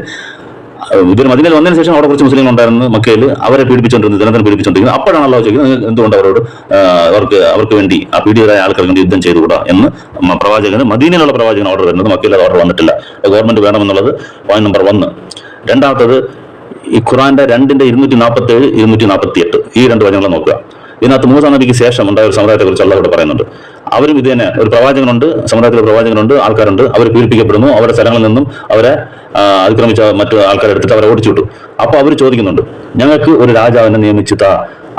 ഇവർ മദീനയിൽ വന്നതിന് ശേഷം അവിടെ കുറച്ച് മുസ്ലിങ്ങൾ ഉണ്ടായിരുന്നു മക്കയിൽ, അവരെ പീഡിപ്പിച്ചുകൊണ്ടിരുന്നത്, ജനതനെ പീഡിപ്പിച്ചുകൊണ്ടിരിക്കുന്നത്. അപ്പോഴാണ് അള്ളാഹു ചോദിക്കുന്നത്, എന്തുകൊണ്ട് അവർക്ക് വേണ്ടി ആ പീഡിതരായ ആൾക്കാർക്ക് വേണ്ടി യുദ്ധം ചെയ്തുകൂടാ എന്ന് പ്രവാചകന്, മദീനയിലുള്ള പ്രവാചകന് ഓർഡർ വരുന്നത്. മക്കയിൽ ഓർഡർ വന്നിട്ടില്ല. ഗവൺമെന്റ് വേണമെന്നുള്ളത് പോയിന്റ് നമ്പർ 1. രണ്ടാമത്തത്, ഈ ഖുർആന്റെ 2:247, 248 ഈ 2 വചനങ്ങൾ നോക്കുക. ഇതിനകത്ത് മൂസാ നബിക്ക് ശേഷം ഉണ്ടായ ഒരു സമുദായത്തെ കുറിച്ച് അള്ളാഹു ഇവിടെ പറയുന്നുണ്ട്. അവരും ഇത് തന്നെ, ഒരു പ്രവാചകനുണ്ട്, സമുദായത്തിലെ പ്രവാചകനുണ്ട്, ആൾക്കാരുണ്ട്, അവർ പീഡിപ്പിക്കപ്പെടുന്നു, അവരുടെ സ്ഥലങ്ങളിൽ നിന്നും അവരെ അതിക്രമിച്ച മറ്റു ആൾക്കാരെ എടുത്തിട്ട് അവരെ ഓടിച്ചു വിട്ടു. അപ്പൊ അവർ ചോദിക്കുന്നുണ്ട്, ഞങ്ങൾക്ക് ഒരു രാജാവിനെ നിയമിച്ചു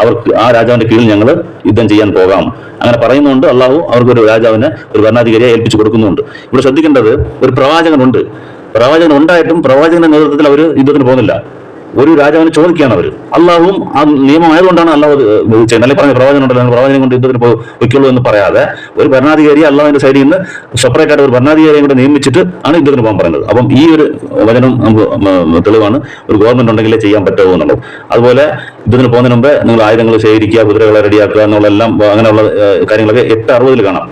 അവർക്ക് ആ രാജാവിന്റെ കീഴിൽ ഞങ്ങൾ യുദ്ധം ചെയ്യാൻ പോകാം. അങ്ങനെ പറയുന്നുണ്ട്. അള്ളാഹു അവർക്ക് ഒരു രാജാവിനെ, ഒരു ഭരണാധികാരിയെ ഏൽപ്പിച്ചു കൊടുക്കുന്നുണ്ട്. ഇവിടെ ശ്രദ്ധിക്കേണ്ടത്, ഒരു പ്രവാചകൻ ഉണ്ടായിട്ടും പ്രവാചകന്റെ നേതൃത്വത്തിൽ അവർ യുദ്ധത്തിന് പോകുന്നില്ല. ഒരു രാജാവിനെ ചോദിക്കുകയാണ് അവർ. അള്ളാഹുവും ആ നിയമമായതുകൊണ്ടാണ് അള്ളാഹു ചെയ്യുന്നത്. അല്ലെങ്കിൽ പറഞ്ഞ പ്രവാചകനെ കൊണ്ട് യുദ്ധത്തിന് വയ്ക്കുള്ളൂ എന്ന് പറയാതെ ഒരു ഭരണാധികാരി അള്ളാഹുവിന്റെ സൈഡിൽ നിന്ന് സെപ്പറേറ്റ് ആയിട്ട് ഒരു ഭരണാധികാരിയെ കൂടെ നിയമിച്ചിട്ട് ആണ് യുദ്ധത്തിന് പോകാൻ പറയുന്നത്. അപ്പം ഈ ഒരു വചനം നമുക്ക് തെളിവാണ്, ഒരു ഗവൺമെന്റ് ഉണ്ടെങ്കിലേ ചെയ്യാൻ പറ്റുമോ എന്നുള്ളത്. അതുപോലെ യുദ്ധത്തിന് പോകുന്നതിന് മുമ്പേ നിങ്ങൾ ആയുധങ്ങൾ ശേഖരിക്കുക, കുതിരകളെ റെഡിയാക്കുക എന്നുള്ളതെല്ലാം, അങ്ങനെയുള്ള കാര്യങ്ങളൊക്കെ 8:60 കാണാം.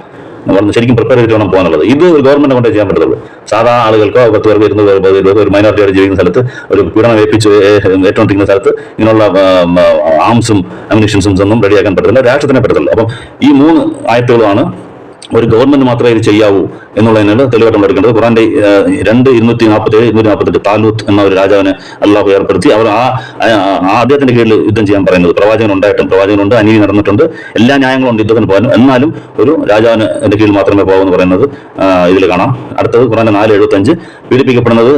ശരിക്കും പ്രിപ്പയർ ചെയ്തിട്ട് വേണം പോകാനുള്ളത്. ഇത് ഒരു ഗവൺമെന്റ് കൊണ്ടേ ചെയ്യാൻ പറ്റത്തുള്ളൂ. സാധാ ആളുകൾക്കോ 10 പേർക്ക് 20 പേർക്ക് ഒരു മൈനോറിറ്റിയായിട്ട് ജീവിക്കുന്ന സ്ഥലത്ത്, ഒരു പീഡനം ഏറ്റുകൊണ്ടിരിക്കുന്ന സ്ഥലത്ത് ഇങ്ങനെയുള്ള ആംസും അമ്യൂണിഷൻസും ഒന്നും റെഡിയാക്കാൻ പറ്റത്തില്ല, രാഷ്ട്രത്തിനെ പറ്റത്തില്ല. അപ്പം ഈ 3 ആയത്തുകളുമാണ് ഒരു ഗവൺമെന്റ് മാത്രമേ ഇത് ചെയ്യാവൂ എന്നുള്ളതിനാണ് തെളിവായിട്ട് എടുക്കേണ്ടത്. ഖുറാന്റെ 2:247, 248 താലൂത്ത് എന്ന ഒരു രാജാവിനെ അള്ളാഹു ഏർപ്പെടുത്തി. അവർ അദ്ദേഹത്തിന്റെ കീഴിൽ യുദ്ധം ചെയ്യാൻ പറയുന്നത്. പ്രവാചകനുണ്ട്, അനീതി നടന്നിട്ടുണ്ട്, എല്ലാ ന്യായങ്ങളും ഉണ്ട് യുദ്ധത്തിന് പോകാനും. എന്നാലും ഒരു രാജാവിന് എന്റെ കീഴിൽ മാത്രമേ പോകൂ എന്ന് പറയുന്നത് ഇതിൽ കാണാം. അടുത്തത് ഖുറാന്റെ 4:75. പീഡിപ്പിക്കപ്പെടുന്നത്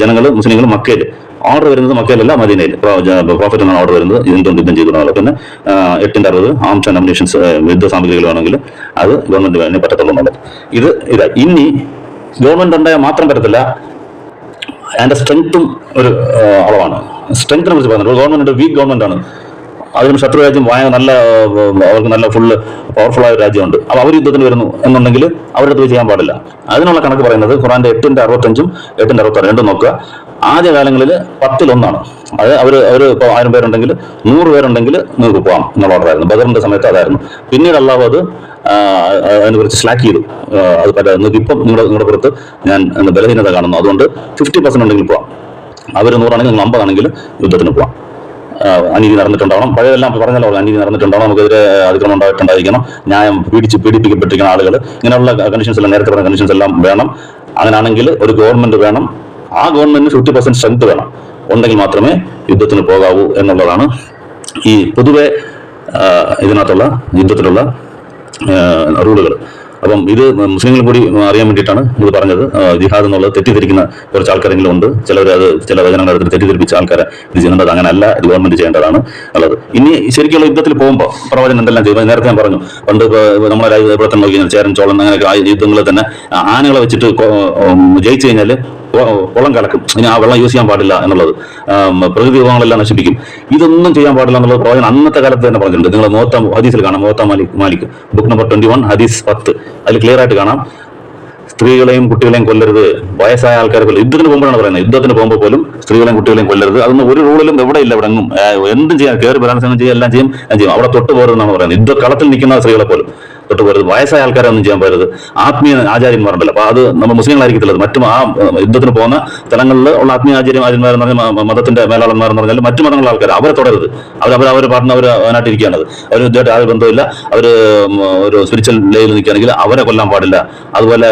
ജനങ്ങൾ, മുസ്ലിങ്ങൾ മക്കയിൽ. ഓർഡർ വരുന്നത് മക്കയിലല്ല, മദീനയിൽ. പ്രോഫറ്റ് എന്നാണ് ഓർഡർ വരുന്നത്, എന്തുകൊണ്ട് യുദ്ധം ചെയ്തു. പിന്നെ 8:60 ആംസ് ആൻഡ് അമ്യൂണിഷൻസ്, യുദ്ധ സാമഗ്രികളാണെങ്കിൽ അത് ഗവൺമെന്റ് വേണേ പറ്റത്തുള്ളൂ എന്നുള്ളത്. ഇതാ ഇനി ഗവൺമെന്റ് ഉണ്ടായാൽ മാത്രം പറ്റത്തില്ല, അതിന്റെ സ്ട്രെങ്ത്തും ഒരു അളവാണ്. സ്ട്രെങ്ത്തിനെ കുറിച്ച് പറയുന്നത്, ഗവൺമെന്റ് വീക്ക് ഗവൺമെന്റ് ആണ്, അതിനും ശത്രു രാജ്യം അവർക്ക് നല്ല ഫുള്ള് പവർഫുൾ ആയ രാജ്യമുണ്ട്. അപ്പോൾ അവർ യുദ്ധത്തിന് വരുന്നു എന്നുണ്ടെങ്കിൽ അവരുടെ അടുത്ത് ചെയ്യാൻ പാടില്ല. അതിനുള്ള കണക്ക് പറയുന്നത് ഖുറാന്റെ 8:65, 8:66 രണ്ടും നോക്കുക. ആദ്യ കാലങ്ങളിൽ 10-1. അത് അവർ ഇപ്പോൾ 1000 പേരുണ്ടെങ്കിൽ 100 പേരുണ്ടെങ്കിൽ നിങ്ങൾക്ക് പോകാം എന്നുള്ള ഓർഡറായിരുന്നു. ബദറിന്റെ സമയത്ത് അതായിരുന്നു. പിന്നീട് അള്ളാഹു അതിനെ കുറിച്ച് സ്ലാക്ക് ചെയ്തു. അത് നിങ്ങൾക്ക് ഇപ്പം നിങ്ങളുടെ പുറത്ത് ഞാൻ ബലഹീനത കാണുന്നു, അതുകൊണ്ട് 50% ഉണ്ടെങ്കിൽ പോവാം. അവർ 100 ആണെങ്കിൽ നിങ്ങൾ 50 ആണെങ്കിൽ യുദ്ധത്തിന് പോവാം. അനീതി നടന്നിട്ടുണ്ടാവണം, പഴയതെല്ലാം പറഞ്ഞല്ലോ, അനീതി നടന്നിട്ടുണ്ടാവണം, നമുക്കെതിരെ അതിക്രമം ഉണ്ടായിട്ടുണ്ടായിരിക്കണം, ന്യായം പീഡിപ്പിക്കപ്പെട്ടിരിക്കുന്ന ആളുകൾ, ഇങ്ങനെയുള്ള കണ്ടീഷൻസ് എല്ലാം, നേരത്തെ പറഞ്ഞ കണ്ടീഷൻസ് എല്ലാം വേണം. അങ്ങനെയാണെങ്കിൽ ഒരു ഗവൺമെന്റ് വേണം. ആ ഗവൺമെന്റിന് 50% സ്ട്രെങ്ത് വേണം, ഉണ്ടെങ്കിൽ മാത്രമേ യുദ്ധത്തിന് പോകാവൂ എന്നുള്ളതാണ് ഈ പൊതുവെ ഇതിനകത്തുള്ള യുദ്ധത്തിലുള്ള റൂളുകൾ. അപ്പം ഇത് മുസ്ലിങ്ങളും കൂടി അറിയാൻ വേണ്ടിയിട്ടാണ് ഇത് പറഞ്ഞത്. ജിഹാദ് എന്നുള്ളത് തെറ്റിദ്ധരിക്കുന്ന കുറച്ച് ആൾക്കാരെങ്കിലും ഉണ്ട്. ചില വചനങ്ങൾ എടുത്ത് തെറ്റിദ്ധരിപ്പിച്ച ആൾക്കാരെ ഇത് ചെയ്യുന്നത് അങ്ങനെയല്ല, ഇത് ഗവൺമെന്റ് ചെയ്യേണ്ടതാണ് ഉള്ളത്. ഇനി ശരിക്കുള്ള യുദ്ധത്തിൽ പോകുമ്പോൾ പ്രവചനം എന്തെല്ലാം ചെയ്തു നേരത്തെ ഞാൻ പറഞ്ഞു. പണ്ട് നമ്മളെ ഇവിടെ തന്നെ നോക്കി ചേരൻ ചോളൻ അങ്ങനെയൊക്കെ യുദ്ധങ്ങളിൽ തന്നെ ആനകളെ വെച്ചിട്ട് ജയിച്ചു കഴിഞ്ഞാൽ കുളം കലക്കും, ഇനി ആ വെള്ളം യൂസ് ചെയ്യാൻ പാടില്ല എന്നുള്ളത്, പ്രകൃതി വിഭവങ്ങളെല്ലാം നശിപ്പിക്കും, ഇതൊന്നും ചെയ്യാൻ പാടില്ല എന്നുള്ളത് പ്രവചനം അന്നത്തെ കാലത്ത് തന്നെ പറഞ്ഞിട്ടുണ്ട്. നിങ്ങൾ ഹദീസിൽ കാണാം, മാലിക് ബുക്ക് നമ്പർ 21 ഹദീസ് 10, അതിൽ ക്ലിയർ ആയിട്ട് കാണാം, സ്ത്രീകളെയും കുട്ടികളെയും കൊല്ലരുത്, വയസ്സായ ആൾക്കാരെ കൊല്ലരുത്. യുദ്ധത്തിന് പോകുമ്പോഴാണ് പറയുന്നത്, യുദ്ധത്തിന് പോകുമ്പോൾ പോലും സ്ത്രീകളെയും കുട്ടികളെയും കൊല്ലരുത്. അതൊന്നും ഒരു റൂളിലും എവിടെ ഇല്ല, ഇവിടെ എങ്ങും എന്തും ചെയ്യാം, കയറി ബലാത്സംഗം ചെയ്യുക, എല്ലാം ചെയ്യും. അവിടെ തൊട്ട് പോരുതെന്നാണ് പറയുന്നത്. യുദ്ധക്കളത്തിൽ നിൽക്കുന്ന സ്ത്രീകളെ പോലും തൊട്ട് പോരുത്, വയസ്സായ ആൾക്കാരെ ഒന്നും ചെയ്യാൻ പറ്റരുത്. ആത്മീയ ആചാര്യന്മാരുണ്ടല്ലോ, അപ്പൊ അത് നമ്മൾ മുസ്ലിങ്ങളായിരിക്കത്തില്ല, മറ്റും ആ യുദ്ധത്തിന് പോകുന്ന സ്ഥലങ്ങളിൽ ഉള്ള ആത്മീയ ആചാര്യന്മാരെന്ന് പറഞ്ഞാൽ മതത്തിന്റെ മേലാളന്മാരെന്ന് പറഞ്ഞാൽ മറ്റു മതങ്ങളുള്ള ആൾക്കാർ, അവരെ തുടരുത്. അവർ പാടുന്ന അവർ അതിനായിട്ടിരിക്കുകയാണത്, അവർ ഇതുമായിട്ട് ആ ബന്ധമില്ല, അവർ ഒരു സ്പിരിച്വൽ ലെയിൽ നിൽക്കുകയാണെങ്കിൽ അവരെ കൊല്ലാൻ പാടില്ല. അതുപോലെ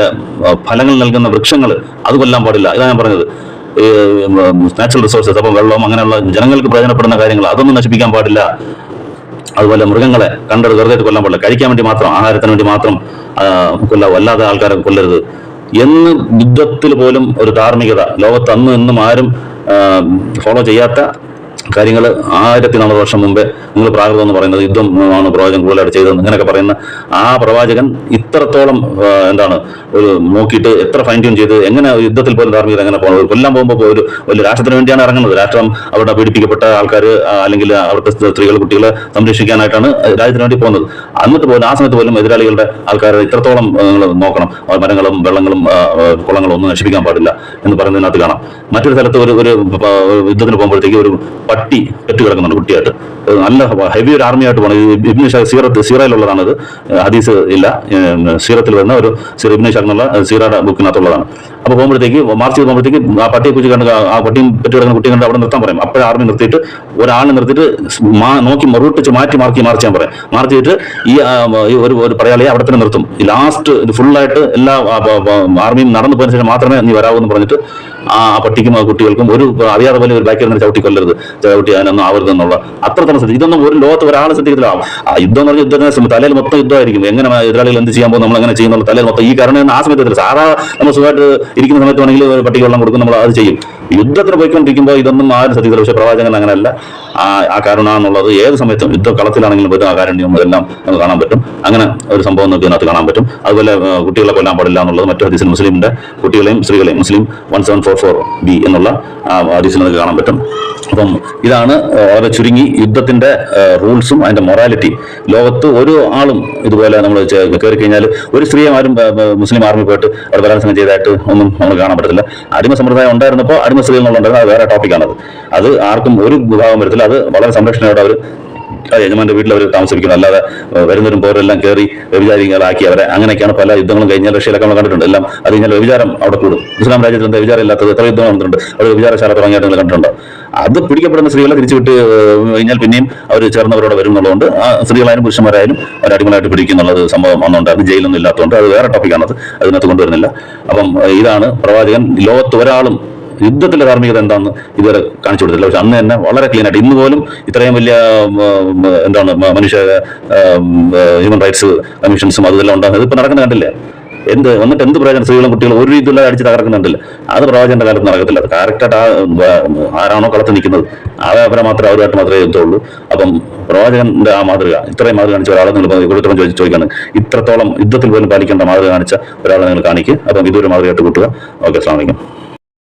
ഫലങ്ങൾ നൽകുന്ന വൃക്ഷങ്ങൾ അത് കൊല്ലാൻ പാടില്ല. ഇതാണ് ഞാൻ പറഞ്ഞത്. നാച്ചുറൽ റിസോഴ്സസ്, അപ്പം വെള്ളം, അങ്ങനെയുള്ള ജനങ്ങൾക്ക് പ്രയോജനപ്പെടുന്ന കാര്യങ്ങൾ അതൊന്നും നശിപ്പിക്കാൻ പാടില്ല. അതുപോലെ മൃഗങ്ങളെ കണ്ടത് വെറുതെ കൊല്ലാൻ പാടില്ല, കഴിക്കാൻ വേണ്ടി മാത്രം, ആഹാരത്തിന് വേണ്ടി മാത്രം കൊല്ലാവൂ, അല്ലാതെ ആൾക്കാരെ കൊല്ലരുത് എന്ന് യുദ്ധത്തിൽ പോലും ഒരു ധാർമ്മികത ലോകത്ത് അന്ന് ഇന്നും ആരും ഫോളോ ചെയ്യാത്ത കാര്യങ്ങൾ 1400 വർഷം മുമ്പേ നിങ്ങൾ പ്രാകൃതം എന്ന് പറയുന്നത് യുദ്ധം ആണ് പ്രവാചകൻ കൂടുതലായിട്ട് ചെയ്തത് ഇങ്ങനെയൊക്കെ പറയുന്ന ആ പ്രവാചകൻ ഇത്രത്തോളം എന്താണ് ഒരു നോക്കിയിട്ട് എത്ര ഫൈൻ ട്യൂൺ ചെയ്ത് എങ്ങനെ യുദ്ധത്തിൽ പോലും ധാർമ്മികത എങ്ങനെ പോകുന്നത്. കൊല്ലാൻ പോകുമ്പോൾ ഒരു വലിയ രാഷ്ട്രത്തിന് വേണ്ടിയാണ് ഇറങ്ങുന്നത്. രാഷ്ട്രം അവരുടെ പീഡിപ്പിക്കപ്പെട്ട ആൾക്കാർ അല്ലെങ്കിൽ അവിടുത്തെ സ്ത്രീകൾ കുട്ടികളെ സംരക്ഷിക്കാനായിട്ടാണ് രാജ്യത്തിന് വേണ്ടി പോകുന്നത്. എന്നിട്ട് പോലും ആ സമയത്ത് പോലും എതിരാളികളുടെ ആൾക്കാർ ഇത്രത്തോളം നിങ്ങൾ നോക്കണം, മരങ്ങളും വെള്ളങ്ങളും കുളങ്ങളും ഒന്നും നശിപ്പിക്കാൻ പാടില്ല എന്ന് പറയുന്നതിനകത്ത് കാണാം. മറ്റൊരു സ്ഥലത്ത് ഒരു യുദ്ധത്തിന് പോകുമ്പോഴത്തേക്ക് ഒരു പട്ടി പെറ്റ് കിടക്കുന്നുണ്ട് കുട്ടിയായിട്ട്, നല്ല ഹെവി ഒരു ആർമി ആയിട്ട് പോകണം. ഇബ്നു സീറയിലുള്ളതാണ് ഇത്, ഹദീസ് ഇല്ല, സീറത്തിൽ വരുന്ന ഒരു ഇബ്നു ഷാഖ് എന്നുള്ള സീറയുടെ ബുക്കിനകത്തുള്ളതാണ്. അപ്പോൾ പോകുമ്പോഴത്തേക്ക് മാർച്ച് ചെയ്ത് പോകുമ്പോഴത്തേക്ക് ആ പട്ടിയെ കുറിച്ച് കണ്ട് ആ പട്ടിയും പെറ്റ് കിടക്കുന്ന കുട്ടിയെ കണ്ട് അവിടെ നിർത്താൻ പറയും. അപ്പോഴേ ആർമി നിർത്തിയിട്ട് ഒരാളിനെ നിർത്തിയിട്ട് നോക്കി റൂട്ട് മാറ്റി മാർക്ക് ചെയ്യാൻ പറയും. മാർക്ക് ചെയ്തിട്ട് ഈ ഒരു പടയാളിയെ അവിടെ തന്നെ നിർത്തും. ഈ ലാസ്റ്റ് ഫുള്ളായിട്ട് എല്ലാ ആർമിയും നടന്നു പോയതിനു ശേഷം മാത്രമേ നീ വരാവൂ എന്ന് പറഞ്ഞിട്ട് ആ പട്ടിക്കും ആ കുട്ടികൾക്കും ഒരു അറിയാതെ പോലെ ഒരു ബാക്കിൽ നിന്ന് ചവിട്ടി കൊല്ലരുത്, ചവിട്ടി അതിനൊന്നും ആവരുത് എന്നുള്ള അത്രത്തോളം ശ്രദ്ധിക്കും. ഇതൊന്നും ഒരു ലോകത്ത് ഒരാൾ ശ്രദ്ധിക്കത്തില്ല. ആ യുദ്ധം എന്ന് പറഞ്ഞാൽ യുദ്ധത്തിന് തലയിൽ മൊത്തം യുദ്ധമായിരിക്കും. എങ്ങനെ എതിരാളികൾ എന്ത് ചെയ്യാൻ പോകും, നമ്മൾ എങ്ങനെ ചെയ്യുന്നുള്ള തലയിൽ മൊത്തം ഈ കാരണം ആ സമയത്ത് സാധാ നമ്മൾ സുഖമായിട്ട് ഇരിക്കുന്ന സമയത്ത് വേണമെങ്കിൽ ഒരു പട്ടിക്ക് വെള്ളം കൊടുക്കും, നമ്മൾ അത് ചെയ്യും. യുദ്ധത്തിന് പോയിക്കൊണ്ടിരിക്കുമ്പോൾ ഇതൊന്നും ആരും ശ്രദ്ധിക്കില്ല. പക്ഷേ പ്രവാചകൻ അങ്ങനെയല്ല. ആ കരുണ എന്നുള്ളത് ഏത് സമയത്തും യുദ്ധ കളത്തിലാണെങ്കിലും പറ്റും, ആ കാരുണ്യം അതെല്ലാം നമുക്ക് കാണാൻ പറ്റും. അങ്ങനെ ഒരു സംഭവം നമുക്ക് ഇതിനകത്ത് കാണാൻ പറ്റും. അതുപോലെ കുട്ടികളെ കൊല്ലാൻ പാടില്ല എന്നുള്ളത് മറ്റു ഹദീസിൽ മുസ്ലിമിന്റെ കുട്ടികളെയും സ്ത്രീകളെയും മുസ്ലിം 1744B എന്നുള്ള ഹദീസിൽ നമുക്ക് കാണാൻ പറ്റും. അപ്പം ഇതാണ് വളരെ ചുരുങ്ങി യുദ്ധത്തിന്റെ റൂൾസും അതിന്റെ മൊറാലിറ്റി. ലോകത്ത് ഒരു ആളും ഇതുപോലെ നമ്മൾ കയറി കഴിഞ്ഞാൽ ഒരു സ്ത്രീയെ ആരും മുസ്ലിം ആർമി പോയിട്ട് അവർ ബലാത്സംഗം ചെയ്തതായിട്ട് ഒന്നും നമ്മൾ കാണാൻ പറ്റത്തില്ല. അടിമ സമ്പ്രദായം ഉണ്ടായിരുന്നപ്പോൾ അടിമ സ്ത്രീകൾ എന്നുണ്ടായിരുന്നത് അത് വേറെ ടോപ്പിക്കാണത്. അത് ആർക്കും ഒരു വിഭാഗം വരത്തില്ല. അത് വളരെ സംരക്ഷണയോടെ അവർ യജമാന്റെ വീട്ടിൽ അവർ താമസിപ്പിക്കണം. അല്ലാതെ വരുന്നവരും പോരെല്ലാം കയറി വ്യഭിചാരികളാക്കി അവരെ അങ്ങനെയൊക്കെയാണ് പല യുദ്ധങ്ങളും കഴിഞ്ഞാൽ റഷ്യയിലൊക്കെ നമ്മൾ കണ്ടിട്ടുണ്ട്. എല്ലാം അത് കഴിഞ്ഞാൽ വ്യഭിചാരം അവിടെ കൂടും. ഇസ്ലാം രാജ്യത്ത് എന്താ വ്യഭിചാരം ഇല്ലാത്തത്? എത്ര യുദ്ധം നടന്നിട്ടുണ്ട്. അവർ വ്യഭിചാരശാല തുടങ്ങിയിട്ട് നിങ്ങൾ കണ്ടിട്ടുണ്ട്. അത് പിടിക്കപ്പെടുന്ന സ്ത്രീകളെ തിരിച്ചു വിട്ട് കഴിഞ്ഞാൽ പിന്നെയും അവർ ചേർന്നവരോട് വരും എന്നുള്ളതുകൊണ്ട് ആ സ്ത്രീകളായാലും പുരുഷന്മാരായാലും അവർ അടിമകളായിട്ട് പിടിക്കുന്നുള്ളത് സംഭവം ഒന്നുണ്ട്. അത് ജയിലൊന്നും ഇല്ലാത്തതുകൊണ്ട് അത് വേറെ ടോപ്പിക്കാണത്, അതിനകത്ത് കൊണ്ടുവരുന്നില്ല. അപ്പം ഇതാണ് പ്രവാചകൻ ലോകത്ത് ഒരാളും യുദ്ധത്തിന്റെ ധാർമ്മികത എന്താണെന്ന് ഇതുവരെ കാണിച്ചു കൊടുത്തില്ല. പക്ഷെ അന്ന് തന്നെ വളരെ ക്ലീൻ ആയിട്ട് ഇന്ന് പോലും ഇത്രയും വലിയ എന്താണ് മനുഷ്യ ഹ്യൂമൻ റൈറ്റ്സ് കമ്മീഷൻസും അതെല്ലാം ഉണ്ടാകുന്നത് ഇപ്പൊ നടക്കുന്ന കണ്ടില്ലേ? വന്നിട്ട് എന്ത് പ്രയോജനം? സ്ത്രീകളും കുട്ടികളും ഒരു രീതിയിലുള്ള അടിച്ച് തകർക്കുന്നുണ്ടല്ലേ? അത് പ്രവാചകന്റെ കാലത്ത് നടക്കത്തില്ല. അത് കറക്റ്റായിട്ട് ആരാണോ കളത്ത് നിൽക്കുന്നത് അവരെ മാത്രമേ അവരുമായിട്ട് മാത്രമേ യുദ്ധമുള്ളൂ. അപ്പം പ്രവാചകന്റെ ആ മാതൃക, ഇത്രയും മാതൃക കാണിച്ച ഒരാളെ നിങ്ങൾ ഇത്രയും ചോദിക്കാണ്, ഇത്രത്തോളം യുദ്ധത്തിൽ പോലും പാലിക്കേണ്ട മാതൃക കാണിച്ച ഒരാളെ നിങ്ങൾ കാണിക്കുക. അപ്പം ഇതൊരു മാതൃകയായിട്ട് കൂട്ടുക. ഓക്കെ, അസ്സലാമു അലൈക്കും.